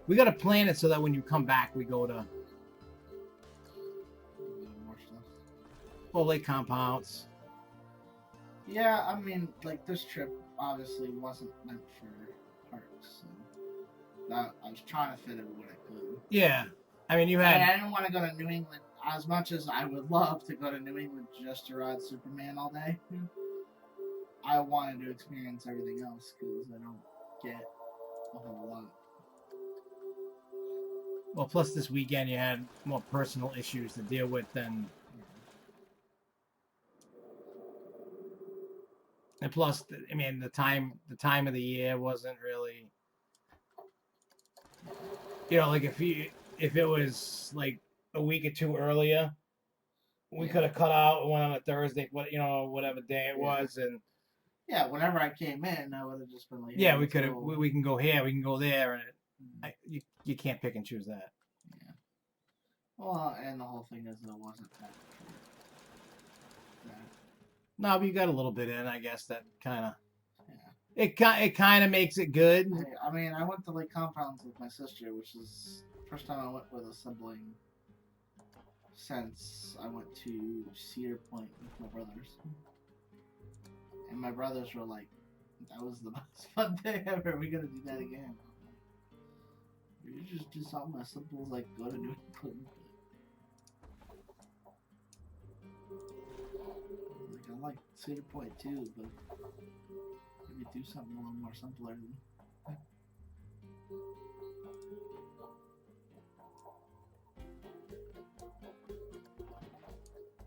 we got to plan it so that when you come back, we go to More stuff. Lake Compounds. Yeah, I mean, this trip obviously wasn't meant for parks, so I was trying to fit in what I could. Yeah, I mean, you I had. didn't want to go to New England as much as I would love to go to New England just to ride Superman all day. I wanted to experience everything else because I don't get a whole lot. Well, plus this weekend you had more personal issues to deal with than, and plus, I mean, the time of the year wasn't really, like if it was like a week or two earlier, we could have cut out and went on a Thursday, whatever day it was, and yeah, whenever I came in, I would have just been like, yeah, we could have, we can go here, we can go there, and you can't pick and choose that. Yeah. Well, and the whole thing is that it wasn't that. No, but you got a little bit in, I guess. That kind of, Yeah. it kind of makes it good. I mean, I went to Lake Compounds with my sister, which is the first time I went with a sibling since I went to Cedar Point with my brothers. And my brothers were like, that was the most fun day ever. Are we gonna do that again? We just do something as simple as like go to New England. Like I like Cedar Point too, but maybe do something a little more simpler than.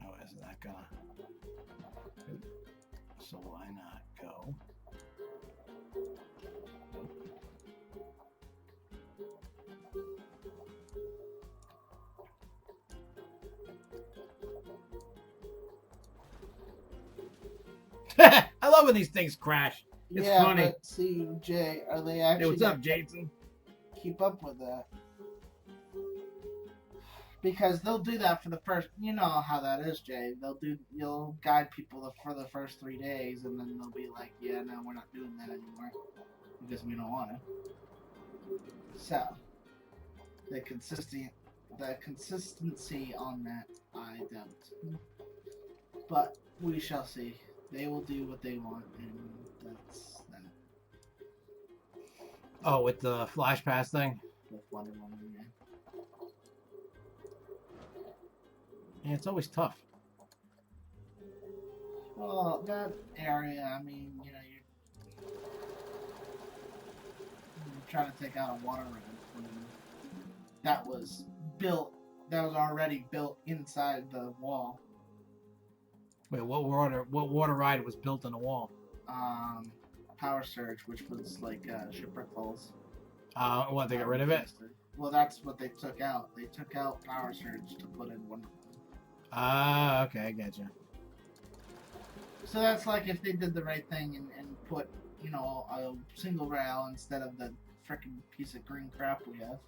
Oh, isn't that gonna? So why not go? I love when these things crash. It's funny. But see, Jay, are they actually? Hey, what's up, Jason? Keep up with that. Because they'll do that for the first. You know how that is, Jay. You'll guide people for the first 3 days, and then they'll be like, "Yeah, no, we're not doing that anymore because we don't want to." So, the consistency on that, I doubt. But we shall see. They will do what they want, and that's that. Oh, with the flash pass thing? With Wonder Woman, yeah. Yeah, it's always tough. Well, that area, I mean, you're trying to take out a water ride that was already built inside the wall. Wait, what water ride was built in a wall? Power Surge, which was like Shipwreck Falls. What, they got rid of it? Well, that's what they took out. They took out Power Surge to put in Wonder Woman. Ah, okay, I get you. So that's like if they did the right thing and put, a single rail instead of the frickin' piece of green crap we have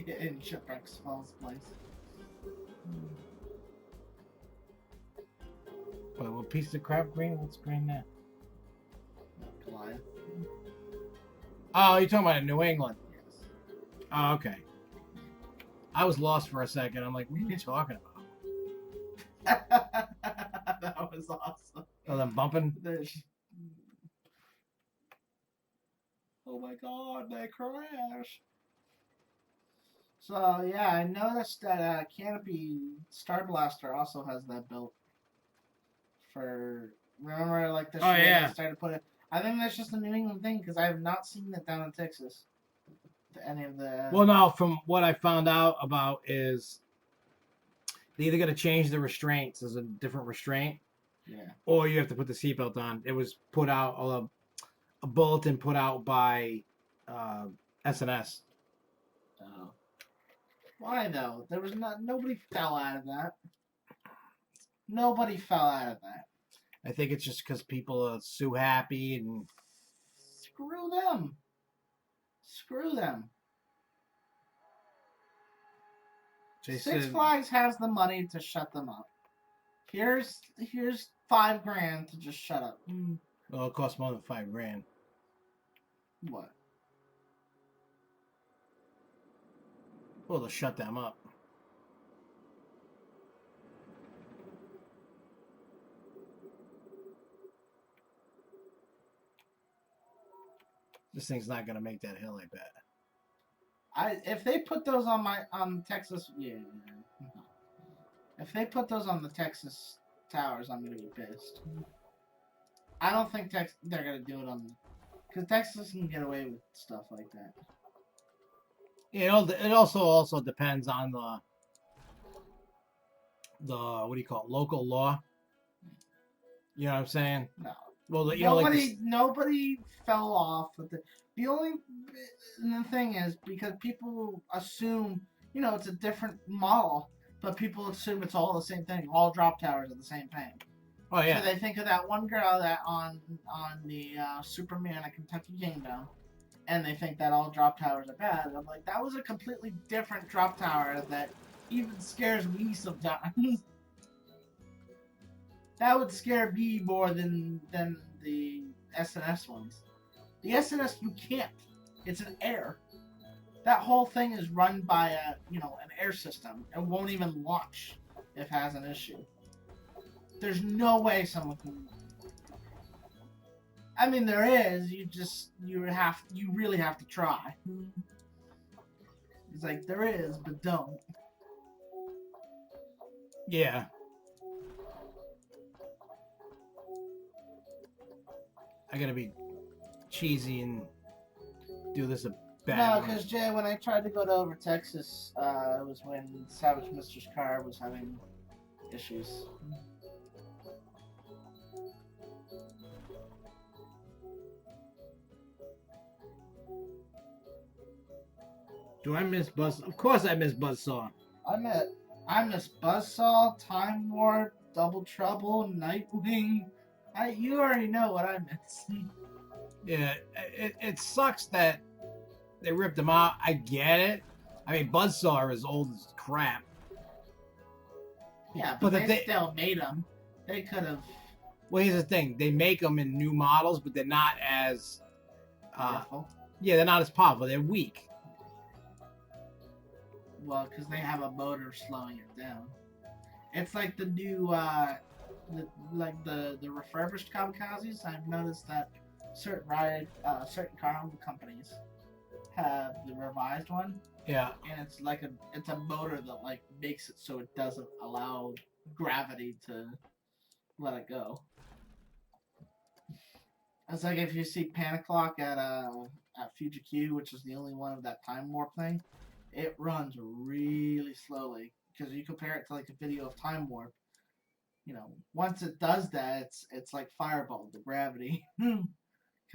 in Shipwreck Falls place. Wait, what piece of crap green? What's green there? Goliath. Oh, you're talking about in New England? Yes. Oh, okay. I was lost for a second. I'm like, what are you talking about? That was awesome. Oh, them bumping? Oh my god, they crashed. So, yeah, I noticed that Canopy Star Blaster also has that built. Remember, like, this year they started putting. I think that's just a New England thing because I have not seen it down in Texas. Any of the. Well, no, from what I found out about is they either got to change the restraints. There's a different restraint. Yeah. Or you have to put the seatbelt on. It was put out, a bulletin put out by SNS. Oh. Why though? There was nobody fell out of that. Nobody fell out of that. I think it's just because people are so happy and. Screw them. Screw them. Jason, Six Flags has the money to shut them up. Here's $5,000 to just shut up. Well, it costs more than $5,000. What? Well, to shut them up. This thing's not gonna make that hill, I bet. If they put those on Texas, yeah. If they put those on the Texas towers, I'm gonna be pissed. I don't think they're gonna do it on, because Texas can get away with stuff like that. It also depends on the what do you call it, local law. You know what I'm saying? No. Well, you know, like Nobody fell off with it. The thing is, because people assume, it's a different model, but people assume it's all the same thing. All drop towers are the same thing. oh yeah, So they think of that one girl that on the Superman at Kentucky Kingdom, and they think that all drop towers are bad. And I'm like, that was a completely different drop tower that even scares me sometimes. That would scare me more than the SNS ones. The SNS you can't. It's an air. That whole thing is run by an air system and won't even launch if it has an issue. There's no way someone can. I mean, there is. You really have to try. It's like there is, but don't. yeah. I gotta be cheesy and do this a bad. No, because Jay, when I tried to go to over Texas, it was when Savage Mr.'s car was having issues. Do I miss Buzz? Of course I miss Buzzsaw. I miss Buzzsaw, Time Warp, Double Trouble, Nightwing. You already know what I miss. Yeah, it sucks that they ripped them out. I get it. I mean, Buzzsaw is old as crap. Yeah, but they still made them. They could have. Well, here's the thing: they make them in new models, but they're not as. Yeah, they're not as powerful. They're weak. Well, because they have a motor slowing it down. It's like the new, the refurbished kamikazes. I've noticed that certain car companies have the revised one. Yeah. And it's a motor that like makes it so it doesn't allow gravity to let it go. It's like if you see Panic Clock at Fuji Q, which is the only one of that time warp thing, it runs really slowly because you compare it to like a video of Time Warp. Once it does that, it's like Fireball. The gravity kind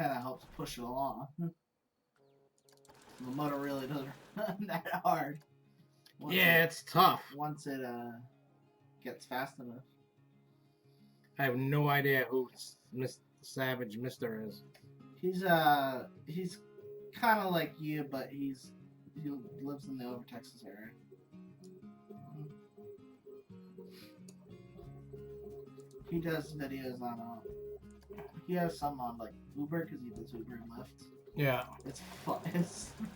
of helps push it along. The motor really doesn't run that hard. It's tough. Once it gets fast enough. I have no idea who Savage Mister is. He's kind of like you, but he lives in the Over Texas area. He does videos on he has some on like Uber because he does Uber and Lyft. Yeah. It's fun.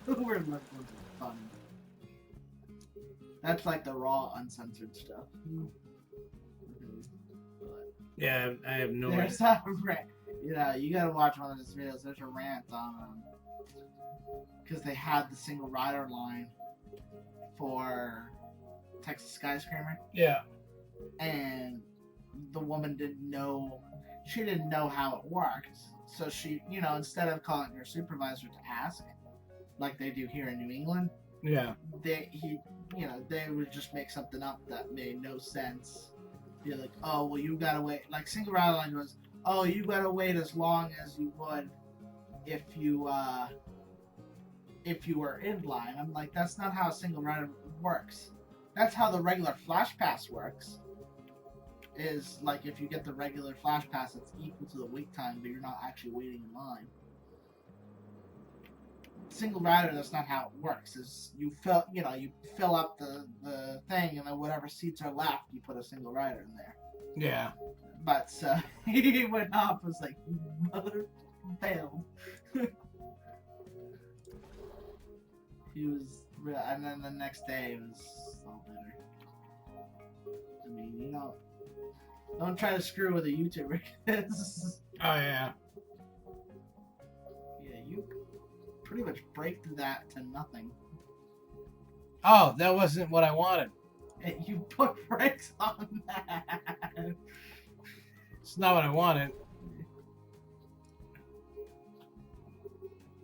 Uber and Lyft was fun. That's like the raw, uncensored stuff. Yeah, I have no idea. There's a rant. You gotta watch one of his videos. There's a rant on because they had the single rider line for Texas Skyscraper. Yeah. And the woman didn't know how it worked. So she, instead of calling her supervisor to ask, like they do here in New England, yeah, they would just make something up that made no sense. Be like, oh, well, you gotta wait. Like single rider line was, oh, you gotta wait as long as you would if you were in line. I'm like, that's not how a single rider works. That's how the regular Flash Pass works. Is like if you get the regular Flash Pass, it's equal to the wait time, but you're not actually waiting in line. Single rider, that's not how it works. Is you fill up the thing, and then whatever seats are left, you put a single rider in there. Yeah. But he went off, was like, mother failed. He was, and then the next day it was all better. I mean, don't try to screw with a YouTuber. Oh yeah. Yeah, you pretty much break that to nothing. Oh, that wasn't what I wanted. You put brakes on that. It's not what I wanted.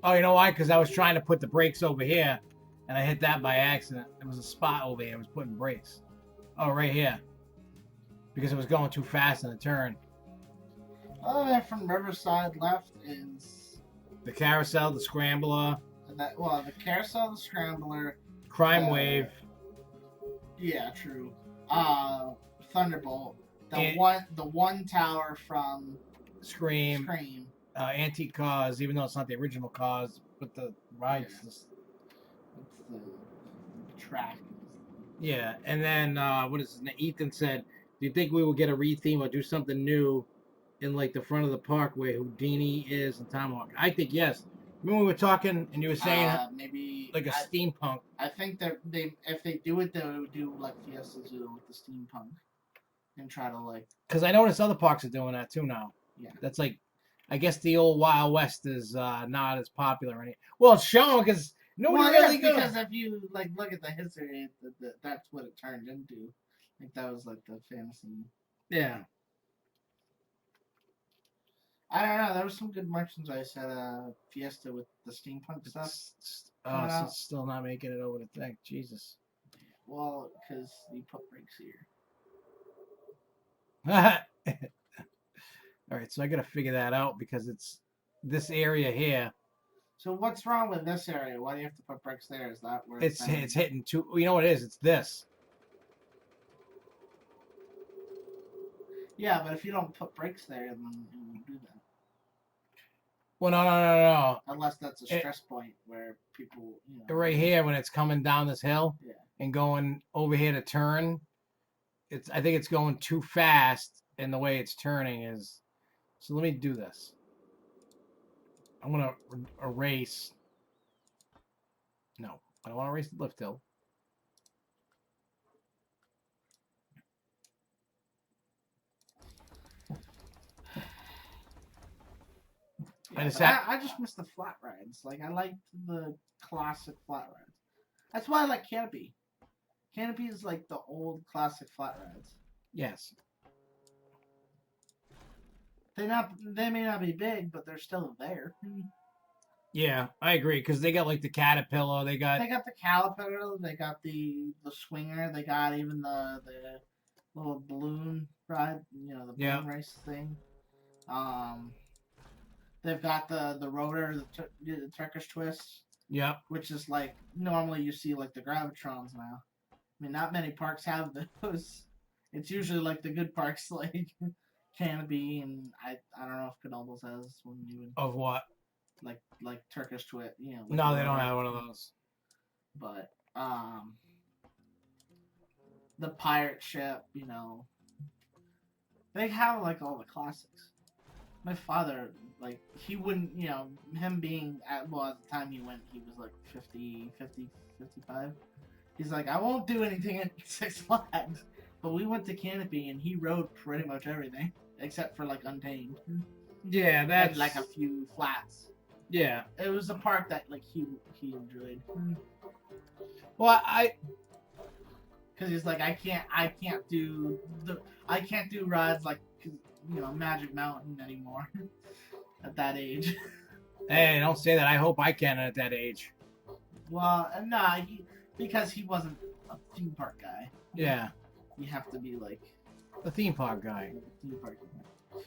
Oh, you know why? Because I was trying to put the brakes over here, and I hit that by accident. There was a spot over here. I was putting brakes. Oh, right here. Because it was going too fast in the turn. Other than from Riverside left is The carousel, the scrambler, the carousel, the scrambler, crime wave. yeah, true. Thunderbolt, And- the one tower from Scream, Scream. Antique Cars, even though it's not the original cars, but the rides. Yeah. It's the track. Yeah, and then what is his name? Ethan said, "Do you think we will get a retheme or do something new in like the front of the park where Houdini is and Tomahawk?" I think yes. Remember we were talking and you were saying Maybe like a steampunk. I think that if they do it, they would do like Fiesta's do with the steampunk, and try to like. Because I noticed other parks are doing that too now. Yeah. That's like, I guess the old Wild West is not as popular any. Well, it's shown because nobody really goes. Because if you like look at the history, that's what it turned into. Like that was like the fantasy. Yeah. I don't know. There was some good merchandise at Fiesta with the steampunk stuff. coming So out. it's still not making it over the thing. Jesus. Well, because you put brakes here. All right, so I got to figure that out because it's this area here. So what's wrong with this area? Why do you have to put brakes there? Is that where It's hitting two. You know what it is? It's this. Yeah, but if you don't put brakes there, then it won't do that. Well, no. Unless that's a stress point where people, Right here, when it's coming down this hill Yeah. and going over here to turn, I think it's going too fast, and the way it's turning is. So let me do this. I'm gonna erase. No, I don't want to erase the lift hill. Yeah, I just miss the flat rides. Like I liked the classic flat rides. That's why I like Canopy. Canopy is like the old classic flat rides. Yes. They may not be big, but they're still there. Yeah, I agree because they got like the Caterpillar. They got the Caterpillar. They got the swinger. They got even the little balloon ride. The balloon race thing. They've got the rotor, the Turkish twist. Yep. Which is like normally you see like the Gravitrons now. I mean, not many parks have those. It's usually like the good parks like Canopy, and I don't know if Knoebels has one even. Of what? Like Turkish twist, No, they don't have one of those. But the pirate ship, they have like all the classics. My father, like, he wouldn't, him being at the time he went, he was like 50, 55. He's like, I won't do anything at Six Flags. But we went to Canopy and he rode pretty much everything except for like Untamed. Yeah, that's and like a few flats. Yeah, it was a park that like he enjoyed. Well, because he's like, I can't do rides like Magic Mountain anymore at that age. Hey, don't say that. I hope I can at that age. Well, nah, because he wasn't a theme park guy. Yeah. You have to be like a theme park guy. Theme park guy.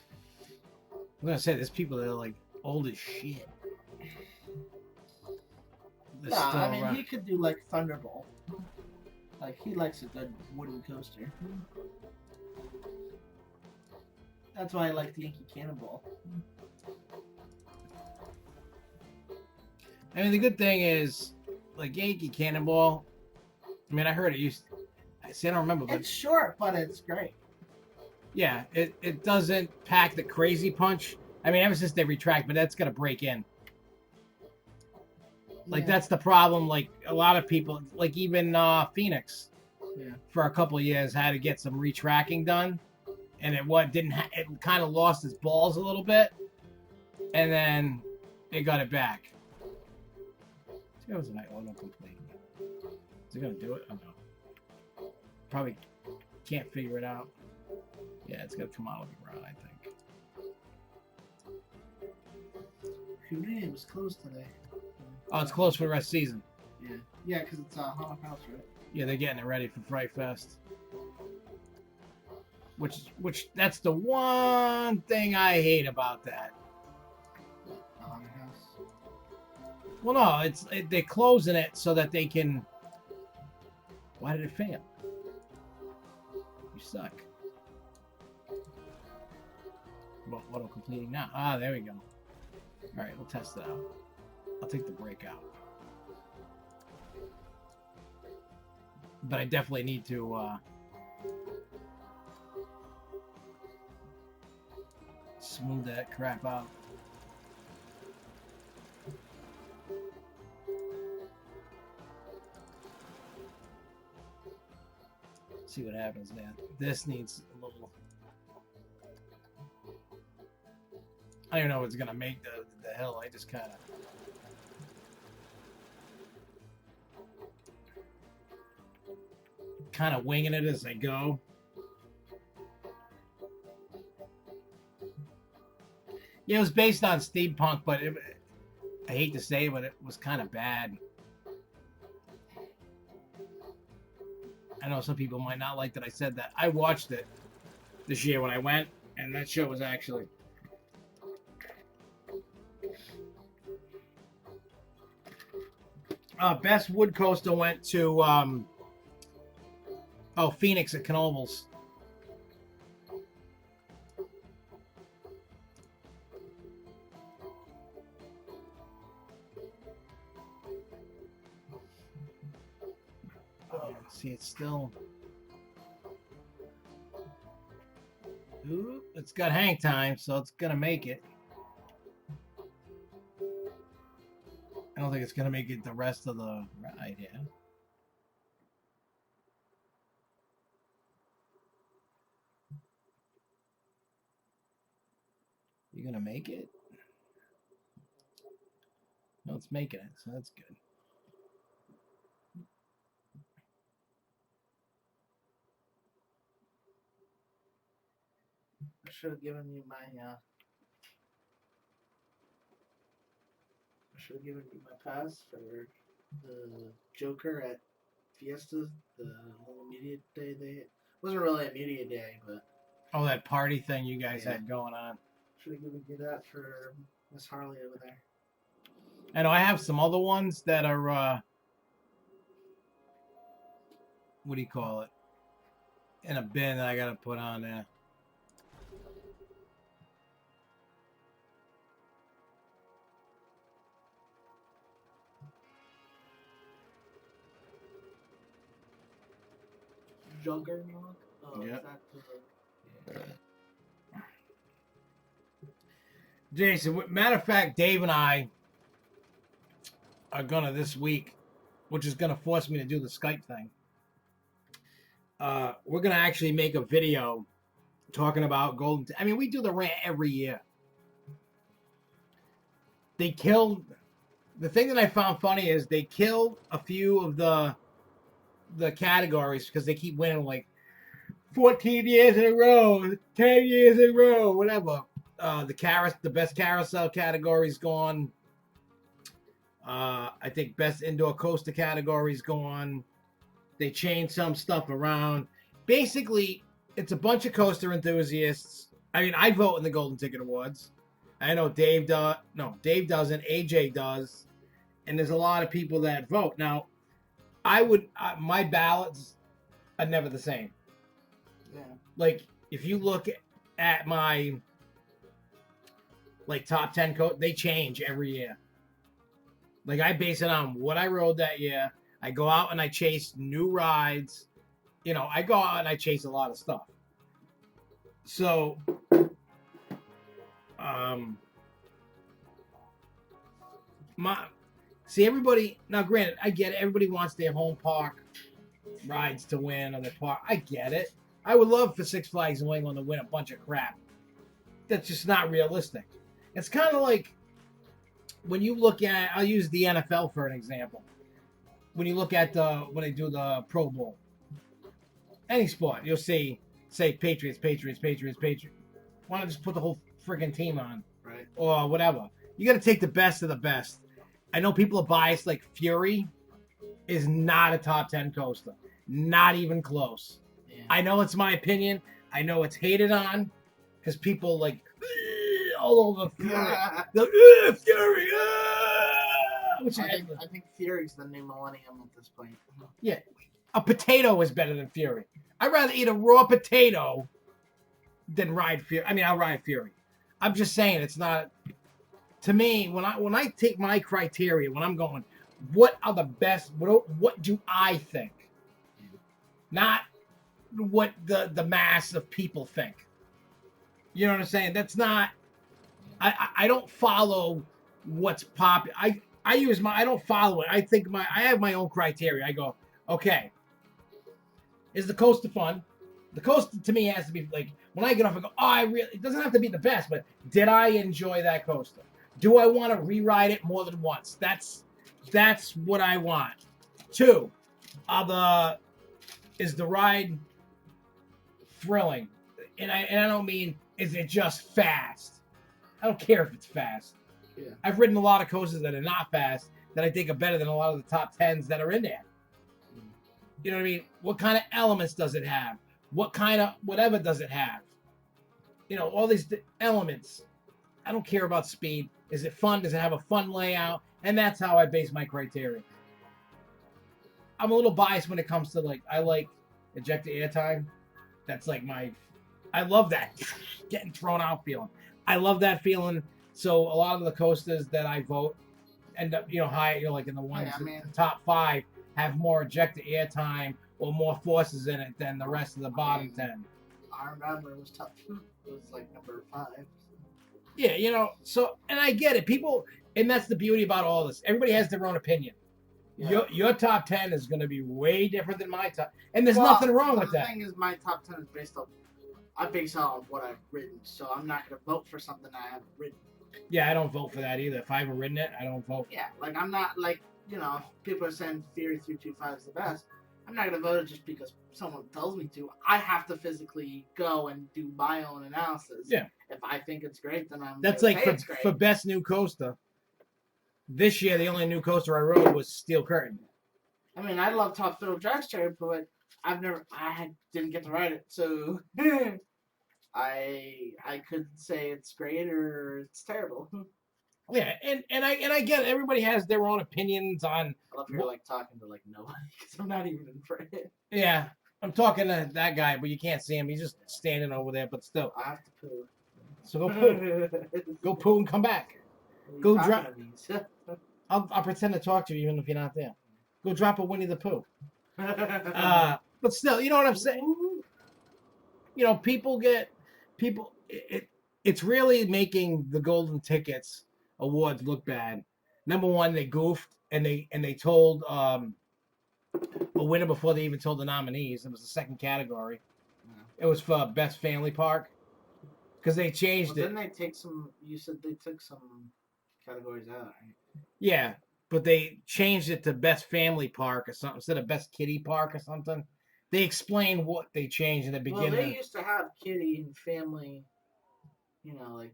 I'm gonna say there's people that are like old as shit. Nah, I mean he could do like Thunderbolt. Like he likes a good wooden coaster. That's why I like the Yankee Cannonball. I mean, the good thing is, like Yankee Cannonball. I mean, I heard it used. I don't remember, but it's short, but it's great. Yeah, it doesn't pack the crazy punch. I mean, ever since they retract, but that's gonna break in. Like that's the problem. Like a lot of people, like even Phoenix, for a couple of years had to get some retracking done, and it it kind of lost its balls a little bit, and then it got it back. See, that was an auto complete. Is it gonna do it? Oh no. Probably can't figure it out. Yeah, it's gonna come out of the ground, I think. Houdini was closed today. Oh, it's closed for the rest of the season. Yeah. Yeah, because it's Haunted House, right? Yeah, they're getting it ready for Fright Fest. Which that's the one thing I hate about that. Haunted House. Well, no, they're closing it so that they can. Why did it fail? You suck. What I'm completing now? Ah, there we go. All right, we'll test it out. I'll take the break out. But I definitely need to smooth that crap out. See what happens there. This needs a little. I don't know what's gonna make the hill. I just kind of winging it as I go. Yeah, it was based on steampunk, but I hate to say it, but it was kind of bad. I know some people might not like that I said that. I watched it this year when I went, and that show was actually. Best wood coaster went to Phoenix at Knoebels. See, it's still. Ooh, it's got hang time, so it's gonna make it. I don't think it's gonna make it the rest of the ride, yeah. You gonna make it? No, it's making it, so that's good. I should have given you my pass for the Joker at Fiesta, the whole media day. It wasn't really a media day, but Oh, that party thing you guys had going on. should have given you that for Miss Harley over there. I know I have some other ones that are what do you call it? In a bin that I gotta put on there. Juggernaut? Oh, Yep. Yeah. Jason, matter of fact, Dave and I are gonna this week, which is gonna force me to do the Skype thing. We're gonna actually make a video talking about Golden. I mean, we do the rant every year. They killed. The thing that I found funny is they killed a few of the categories because they keep winning like 14 years in a row, 10 years in a row, whatever. The best carousel category is gone. I think best indoor coaster category is gone. They changed some stuff around. Basically, it's a bunch of coaster enthusiasts. I mean, I vote in the Golden Ticket Awards. I know Dave does. No, Dave doesn't. AJ does. And there's a lot of people that vote. Now, my ballots are never the same. Yeah. Like, if you look at my, like, top 10 they change every year. Like, I base it on what I rode that year. I go out and I chase new rides. You know, I go out and I chase a lot of stuff. So, everybody, now granted, I get it. Everybody wants their home park rides to win or their park. I get it. I would love for Six Flags New England to win a bunch of crap. That's just not realistic. It's kind of like when you look at, I'll use the NFL for an example. When you look at when they do the Pro Bowl, any sport, you'll say Patriots. Why not just put the whole freaking team on? Right. Or whatever. You got to take the best of the best. I know people are biased. Like Fury is not a top 10 coaster, not even close. Yeah. I know it's my opinion. I know it's hated on because people like all over Fury. They're like, Fury, which I think Fury's the new millennium at this point. yeah, a potato is better than Fury. I'd rather eat a raw potato than ride Fury. I mean, I'll ride Fury. I'm just saying it's not. To me, when I take my criteria, when I'm going, what are the best? What do I think? Not what the mass of people think. You know what I'm saying? That's not. I don't follow what's popular. I use my. I don't follow it. I have my own criteria. I go, okay, is the coaster fun? The coaster to me has to be like when I get off, I go, oh, it doesn't have to be the best, but did I enjoy that coaster? Do I want to re-ride it more than once? That's what I want. 2, is the ride thrilling? And I don't mean is it just fast? I don't care if it's fast. Yeah. I've ridden a lot of coasters that are not fast that I think are better than a lot of the top 10s that are in there. You know what I mean? What kind of elements does it have? What kind of whatever does it have? You know, all these elements. I don't care about speed. Is it fun? Does it have a fun layout? And that's how I base my criteria. I'm a little biased when it comes to I like ejected airtime. That's like I love that getting thrown out feeling. I love that feeling. So a lot of the coasters that I vote end up, high, like in the ones, the top 5 have more ejected airtime or more forces in it than the rest of the bottom 10. I remember it was tough. It was like number 5. Yeah, so, and I get it. People, and that's the beauty about all this. Everybody has their own opinion. Yeah. Your top 10 is going to be way different than my top. And there's nothing wrong with that. The thing is, my top 10 is based on, I base it on what I've written. So I'm not going to vote for something I haven't written. Yeah, I don't vote for that either. If I haven't written it, I don't vote. Yeah, I'm not people are saying Fury 325 is the best. I'm not going to vote it just because someone tells me to. I have to physically go and do my own analysis. Yeah. If I think it's great, then I'm That's like for best new coaster. This year, the only new coaster I rode was Steel Curtain. I mean, I love Top Thrill Dragster, but didn't get to ride it, so I couldn't say it's great or it's terrible. Yeah, and I get it. Everybody has their own opinions on. I love you're talking to nobody because I'm not even in front. Yeah, I'm talking to that guy, but you can't see him. He's just standing over there, but still. I have to poo. So go poo. Go poo and come back. Go drop. I'll pretend to talk to you even if you're not there. Go drop a Winnie the Pooh. But still, you know what I'm saying? It's really making the Golden Tickets awards look bad. Number one, they goofed and they told a winner before they even told the nominees. It was the second category. Yeah. It was for Best Family Park because they changed it. Didn't they take some? You said they took some categories out, right? Yeah, but they changed it to Best Family Park or something instead of Best Kiddie Park or something. They explained what they changed in the beginning. Well, they used to have kiddie and family.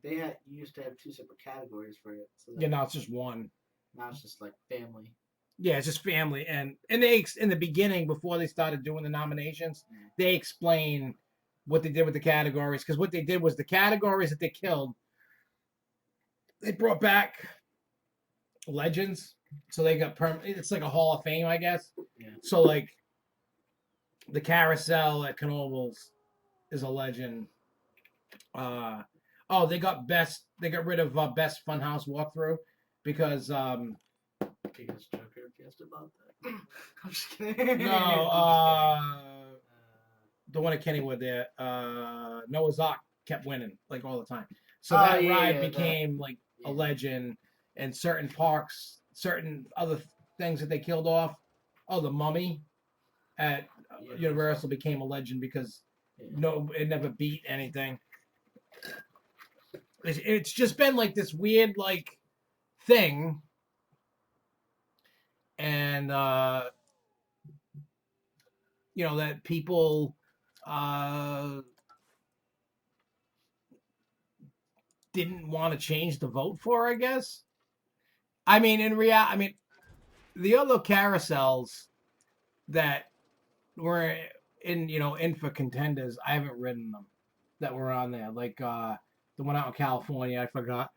They used to have 2 separate categories for it. So now it's just one. Now it's just family. Yeah, it's just family, and they in the beginning before they started doing the nominations, they explained what they did with the categories because what they did was the categories that they killed, they brought back legends, so they got it's like a Hall of Fame, I guess. Yeah. So the carousel at Knoebels is a legend. They got rid of Best Funhouse Walkthrough because Joker guessed about that. I'm just kidding. No, the one at Kennywood there, Noah's Ark kept winning all the time. So that ride became a legend, and certain parks, certain other things that they killed off. Oh, the Mummy at Universal became a legend because it never beat anything. It's just been this weird thing, and that people didn't want to change the vote for, I guess. I mean, in reality, I mean, the other carousels that were in for contenders, I haven't ridden them that were on there. Like the one out in California, I forgot.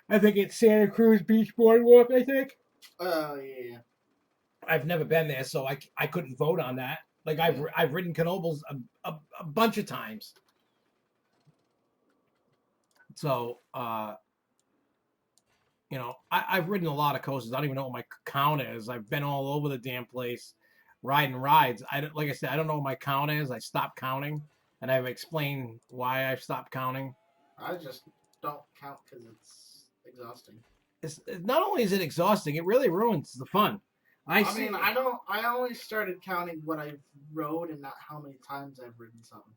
I think it's Santa Cruz Beach Boardwalk, I think. Oh yeah. I've never been there, so I couldn't vote on that. Like I've ridden Knoebels a bunch of times. So I've ridden a lot of coasters. I don't even know what my count is. I've been all over the damn place riding rides. Like I said, I don't know what my count is. I stopped counting, and I've explained why I've stopped counting. I just don't count because it's exhausting. It's not only is it exhausting, it really ruins the fun. I mean, I don't. I only started counting what I've rode and not how many times I've ridden something.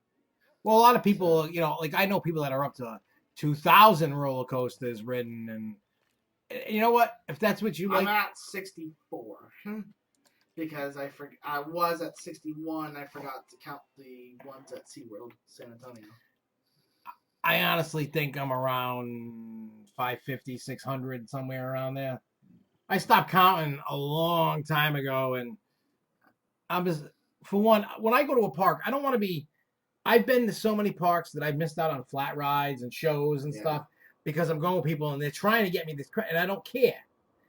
Well, a lot of people, like I know people that are up to 2,000 roller coasters ridden, and you know what? If that's what you like, I'm at 64 because I was at 61. I forgot to count the ones at SeaWorld, San Antonio. I honestly think I'm around 550, 600, somewhere around there. I stopped counting a long time ago, and I'm just, for one, when I go to a park, I don't want to be. I've been to so many parks that I've missed out on flat rides and shows and stuff because I'm going with people and they're trying to get me this credit, and I don't care.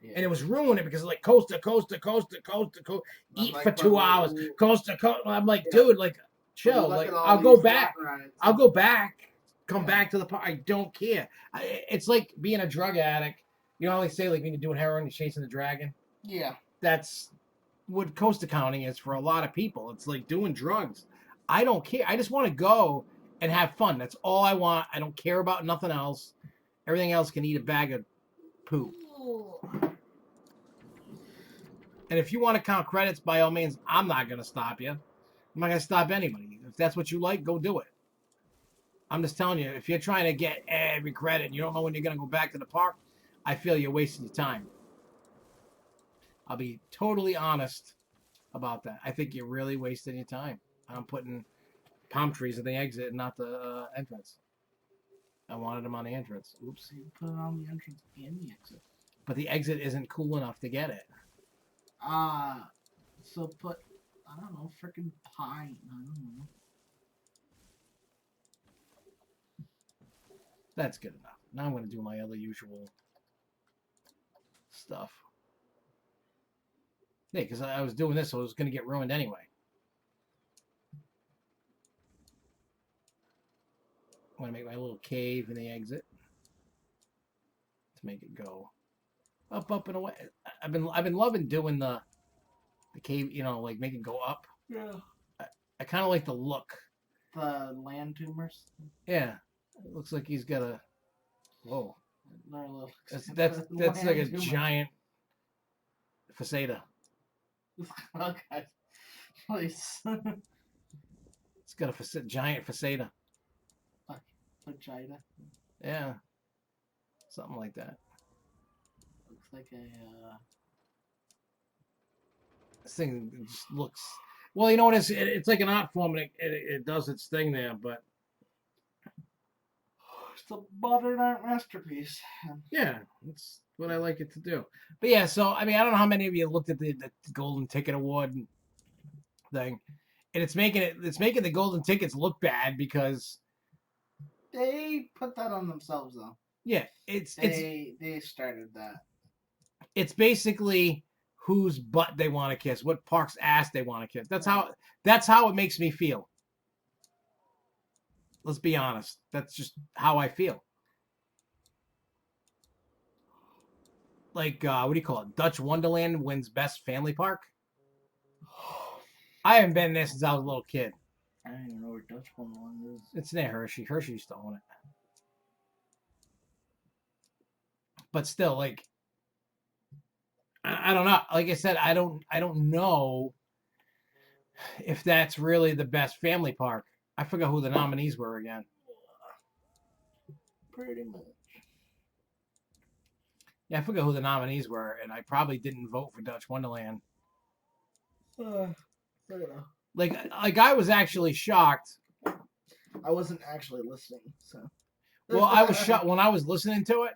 Yeah. And it was ruining it because like coast to coast to coast to coast to coast, eat like, for 2 hours, coast to coast. I'm like, dude, like, chill. Like, I'll go back. I'll go back. Come back to the park. I don't care. It's like being a drug addict. You know how they say, like, when you're doing heroin, you're chasing the dragon? Yeah. That's what coast accounting is for a lot of people. It's like doing drugs. I don't care. I just want to go and have fun. That's all I want. I don't care about nothing else. Everything else can eat a bag of poo. And if you want to count credits, by all means, I'm not going to stop you. I'm not going to stop anybody. If that's what you like, go do it. I'm just telling you, if you're trying to get every credit and you don't know when you're going to go back to the park, I feel you're wasting your time. I'll be totally honest about that. I think you're really wasting your time. I'm putting palm trees at the exit, not the entrance. I wanted them on the entrance. Oops. You put it on the entrance and the exit. But the exit isn't cool enough to get it. So put, I don't know, freaking pine. I don't know. That's good enough. Now I'm going to do my other usual stuff. Yeah, because I was doing this, so it was going to get ruined anyway. I'm going to make my little cave in the exit to make it go up, up, and away. I've been loving doing the cave, like make it go up. Yeah. I kind of like the look. The land tumors. Yeah, it looks like he's got a. Whoa. That's like a giant faceta. Okay. Please. It's got a giant faceta. Vagina. Yeah. Something like that. Looks like a. This thing just looks. Well, you know what? It's like an art form, and it does its thing there, but. It's a modern art masterpiece. Yeah, that's what I like it to do. But yeah, so I mean, I don't know how many of you looked at the Golden Ticket Award thing, and it's making the golden tickets look bad because they put that on themselves, though. Yeah, they started that. It's basically whose butt they want to kiss, what park's ass they want to kiss. That's how it makes me feel. Let's be honest. That's just how I feel. Like, what do you call it? Dutch Wonderland wins Best Family Park. I haven't been there since I was a little kid. I don't even know where Dutch Wonderland is. It's near Hershey. Hershey used to own it. But still, like, I don't know. Like I said, I don't know if that's really the best family park. I forgot who the nominees were again. Pretty much. Yeah, I forgot who the nominees were, and I probably didn't vote for Dutch Wonderland. I don't know. Like I was actually shocked. I wasn't actually listening, so. Well, I was shocked when I was listening to it.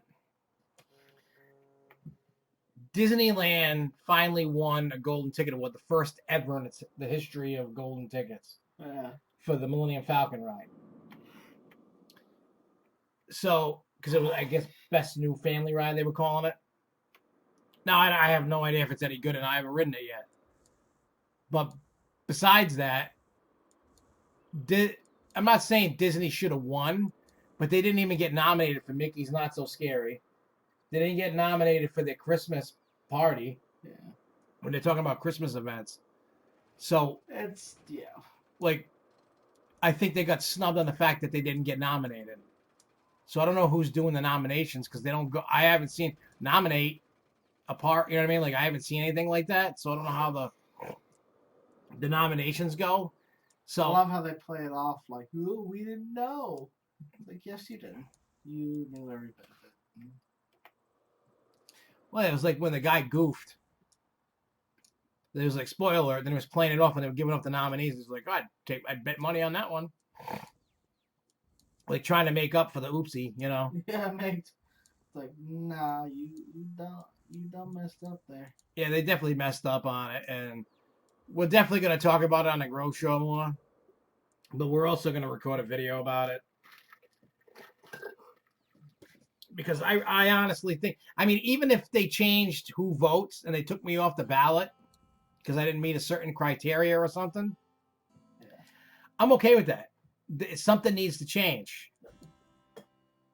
Disneyland finally won a golden ticket award, the first ever in the history of golden tickets Yeah. for the Millennium Falcon ride. So, because it was, I guess, best new family ride they were calling it. Now, I have no idea if it's any good, and I haven't ridden it yet. But besides that, I'm not saying Disney should have won, but they didn't even get nominated for Mickey's Not So Scary. They didn't get nominated for their Christmas party. Yeah. When they're talking about Christmas events. So, It's, yeah. like, I think they got snubbed on the fact that they didn't get nominated. So I don't know who's doing the nominations because they don't go. I haven't seen nominate a part. You know what I mean? Like I haven't seen anything like that. So I don't know how the nominations go. So I love how they play it off like, "Ooh, we didn't know." Like, yes, you did. You knew every bit of it. well, it was like when the guy goofed. There was like spoiler alert. Then he was playing it off, and they were giving up the nominees. He's like, I'd bet money on that one. Like trying to make up for the oopsie, you know. Yeah, mate. It's like, nah, you done messed up there. Yeah, they definitely messed up on it, and we're definitely going to talk about it on the Grow Show more. But we're also going to record a video about it. Because I honestly think, I mean, even if they changed who votes and they took me off the ballot because I didn't meet a certain criteria or something, Yeah. I'm okay with that. Something needs to change.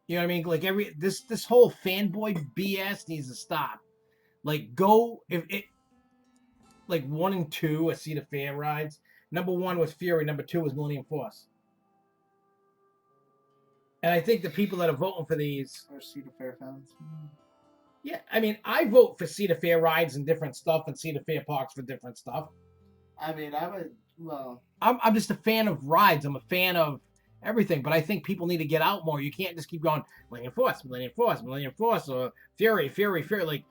You know what I mean? Like this whole fanboy BS needs to stop. Like if it like 1 and 2 are Cedar Fair rides. Number 1 was Fury. Number 2 was Millennium Force. And I think the people that are voting for these Or Cedar Fair fans. yeah, I mean, I vote for Cedar Fair rides and different stuff, and Cedar Fair parks for different stuff. I mean, I would. Well, I'm just a fan of rides. I'm a fan of everything, but I think people need to get out more. You can't just keep going Millennium Force, Millennium Force, Millennium Force, or Fury. Like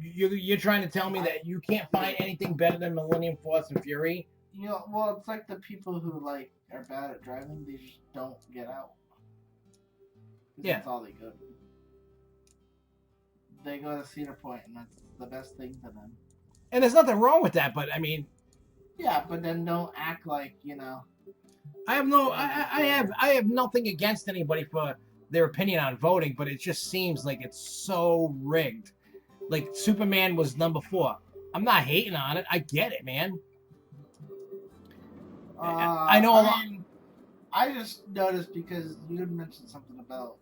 you're trying to tell me that you can't find anything better than Millennium Force and Fury? you know, well, it's like the people who like are bad at driving. They just don't get out. 'Cause Yeah. That's all they go to. They go to Cedar Point, and that's the best thing to them. And there's nothing wrong with that, but I mean, Yeah, but then don't act like, I have nothing against anybody for their opinion on voting, but it just seems like it's so rigged. Like Superman was number 4. I'm not hating on it. I get it, man. I know a lot. I just noticed because you had mentioned something about,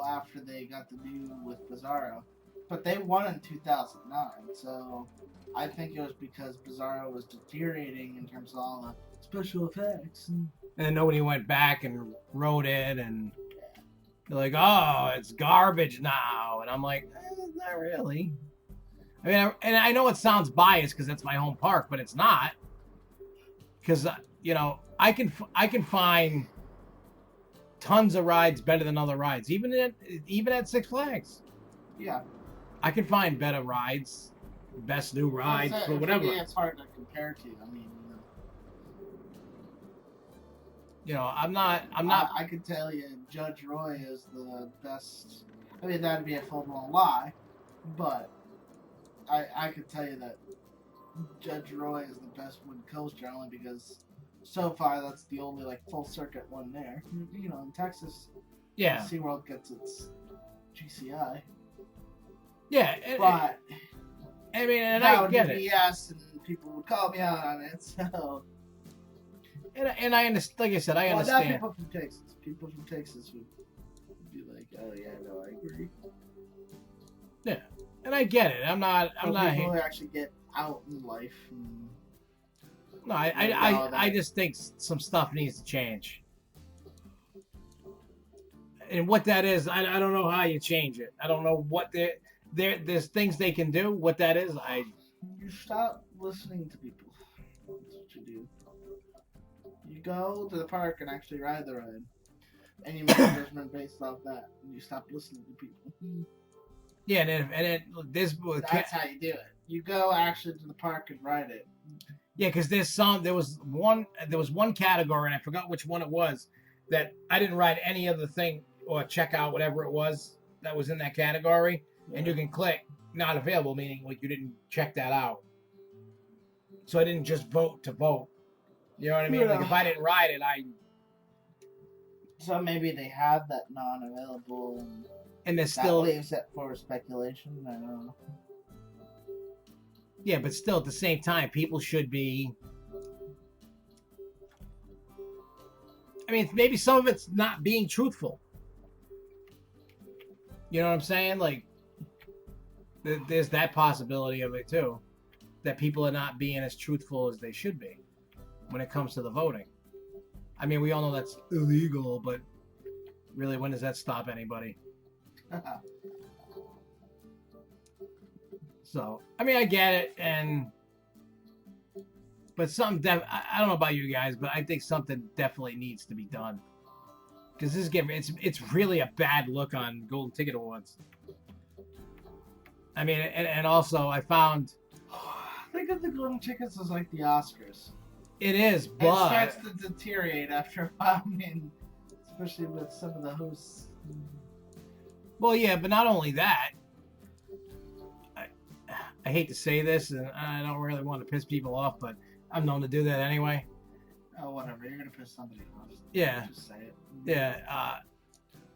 after they got the new with Bizarro. But they won in 2009, so I think it was because Bizarro was deteriorating in terms of all the special effects. And then nobody went back and wrote it, and they're like, "Oh, it's garbage now," and I'm like, "Not really." I mean, and I know it sounds biased because that's my home park, but it's not. Because I can find tons of rides better than other rides, even at Six Flags. Yeah. I can find better rides, best new rides, or whatever. For me, it's hard to compare to. I mean, I'm not. I could tell you, Judge Roy is the best. I mean, that'd be a full-blown lie, but I could tell you that Judge Roy is the best wooden coaster only because so far that's the only full circuit one there. In Texas, Yeah. SeaWorld gets its GCI. Yeah. But I mean, and that I would get be it. BS, and people would call me out on it. So. And I understand. Like I said, I Well, understand. not people from Texas. People from Texas would be like, "Oh yeah, no, I agree." Yeah, and I get it. I'm not. People who actually get out in life. No, I just think some stuff needs to change. And what that is, I don't know how you change it. I don't know what there's things they can do. What that is, You stop listening to people. That's what you do. You go to the park and actually ride the ride, and you make a judgment based off that. And you stop listening to people. Yeah, this. That's how you do it. You go actually to the park and ride it. Yeah, because there was one category, and I forgot which one it was, that I didn't ride any other thing or check out whatever it was that was in that category, and you can click not available, meaning like you didn't check that out. So I didn't just vote to vote. You know what I mean? Like if I didn't ride it, So maybe they have that non-available, and there's that still leaves it for speculation. I don't know. yeah, but still at the same time, people should be. I mean, maybe some of it's not being truthful. You know what I'm saying? Like, there's that possibility of it too, that people are not being as truthful as they should be when it comes to the voting. I mean, we all know that's illegal, but really, when does that stop anybody? So, I mean, I get it, but something. I don't know about you guys, but I think something definitely needs to be done because this is it's really a bad look on Golden Ticket Awards. I mean, and also I found. Think of the golden tickets as like the Oscars. It is, It but starts to deteriorate after a while, especially with some of the hosts. well, yeah, but not only that. I hate to say this, and I don't really want to piss people off, but I'm known to do that anyway. Oh, whatever. You're gonna piss somebody off. Yeah. Just say it. Yeah.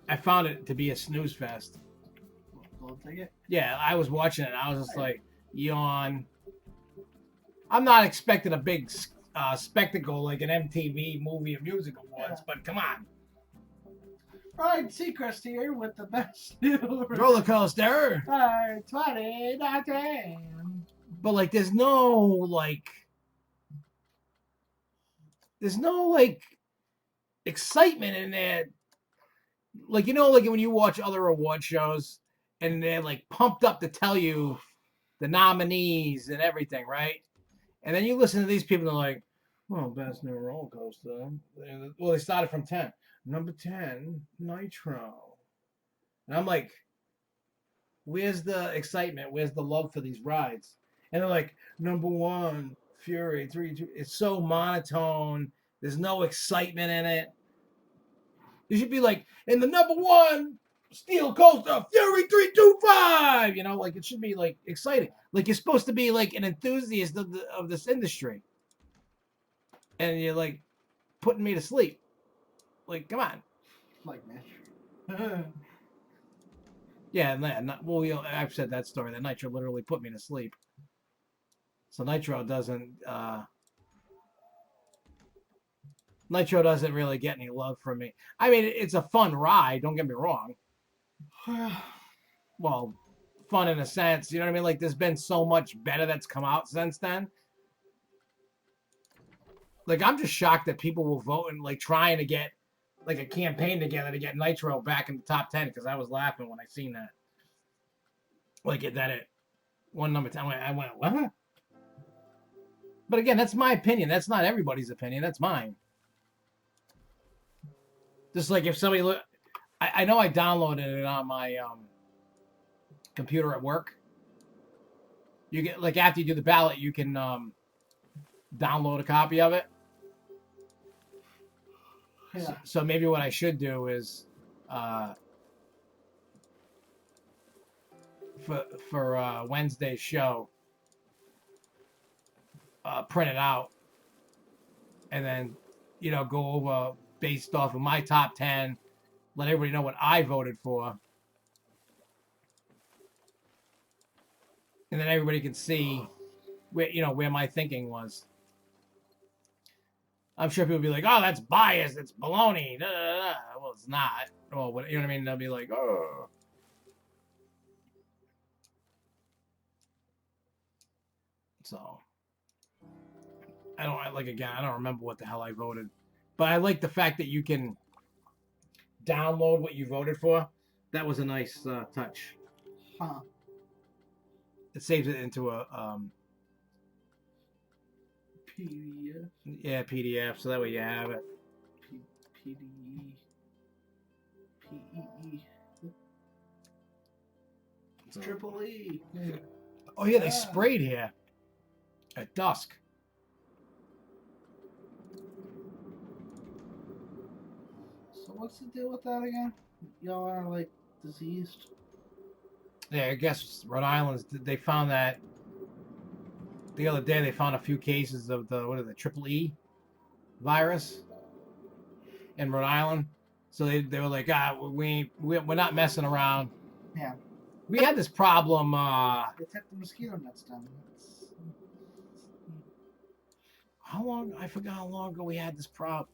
I found it to be a snooze fest. Gold ticket. Yeah, I was watching it. And I was just like, yawn. I'm not expecting a big spectacle like an MTV Movie or Music Awards, but come on. Ryan Seacrest here with the best new Roller coaster. 2019. But like, there's no excitement in there. Like, you know, like when you watch other award shows and they're like pumped up to tell you the nominees and everything, right? And then you listen to these people and they're like, well, best new roller coaster. Well, they started from 10. Number 10, Nitro. And I'm like, where's the excitement? Where's the love for these rides? And they're like, number 1, Fury 3, 2. It's so monotone. There's no excitement in it. You should be like, in the number 1 steel coaster, Fury 325. You know, like it should be like exciting. Like you're supposed to be like an enthusiast of this industry. And you're like putting me to sleep. Like, come on. Like Nitro. Yeah, well, I've said that story. That Nitro literally put me to sleep. So Nitro doesn't really get any love from me. I mean, it's a fun ride. Don't get me wrong. Well, fun in a sense. You know what I mean? Like, there's been so much better that's come out since then. Like, I'm just shocked that people will vote and like trying to get like a campaign together to get Nitro back in the top 10 because I was laughing when I seen that. Like it one number 10. I went, what? But again, that's my opinion. That's not everybody's opinion. That's mine. Just like if somebody look, I know I downloaded it on my computer at work. You get like after you do the ballot, you can download a copy of it. Yeah. So maybe what I should do is for Wednesday's show, print it out, and then go over based off of my top 10. Let everybody know what I voted for, and then everybody can see where my thinking was. I'm sure people will be like, "Oh, that's biased. It's baloney." Da, da, da. Well, it's not. Well, you know what I mean? They'll be like, "Oh." So I don't remember what the hell I voted, but I like the fact that you can download what you voted for. That was a nice touch. Huh. It saves it into a PDF. Yeah, PDF, so that way you have it. PDE. PEE. So. Triple E. Oh yeah, they sprayed here at dusk. So what's the deal with that again? Y'all are like diseased. Yeah, I guess Rhode Island, they found that the other day. They found a few cases of the triple E virus in Rhode Island. So they were like, we're not messing around. Yeah. We had this problem. They took the mosquito nets down. How long? I forgot how long ago we had this problem.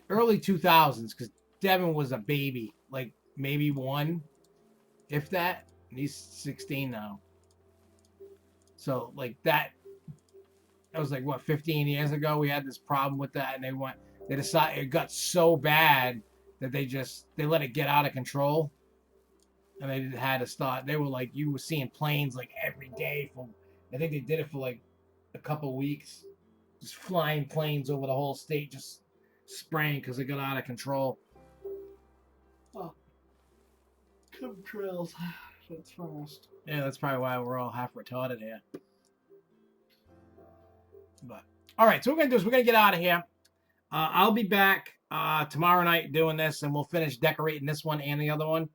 Early 2000s, because Devin was a baby, like maybe one, if that. He's 16 now. So like that was like what 15 years ago. We had this problem with that, and they decided it got so bad that they let it get out of control, and they had to start. They were like, you were seeing planes like every day for. I think they did it for like a couple weeks, just flying planes over the whole state, just spraying because it got out of control. Oh, chemtrails. That's fast. Yeah, that's probably why we're all half retarded here. But all right, so what we're gonna do is we're gonna get out of here. I'll be back tomorrow night doing this, and we'll finish decorating this one and the other one.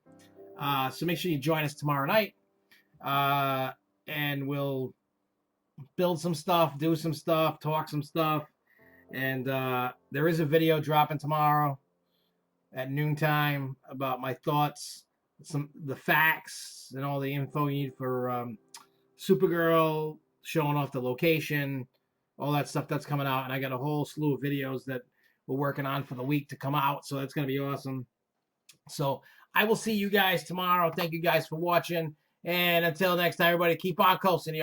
So make sure you join us tomorrow night, and we'll build some stuff, do some stuff, talk some stuff, and there is a video dropping tomorrow at noontime about my thoughts, the facts, and all the info you need for Supergirl, showing off the location, all that stuff that's coming out. And I got a whole slew of videos that we're working on for the week to come out, so that's going to be awesome. So I will see you guys tomorrow. Thank you guys for watching, and until next time, everybody, keep on coasting, yo.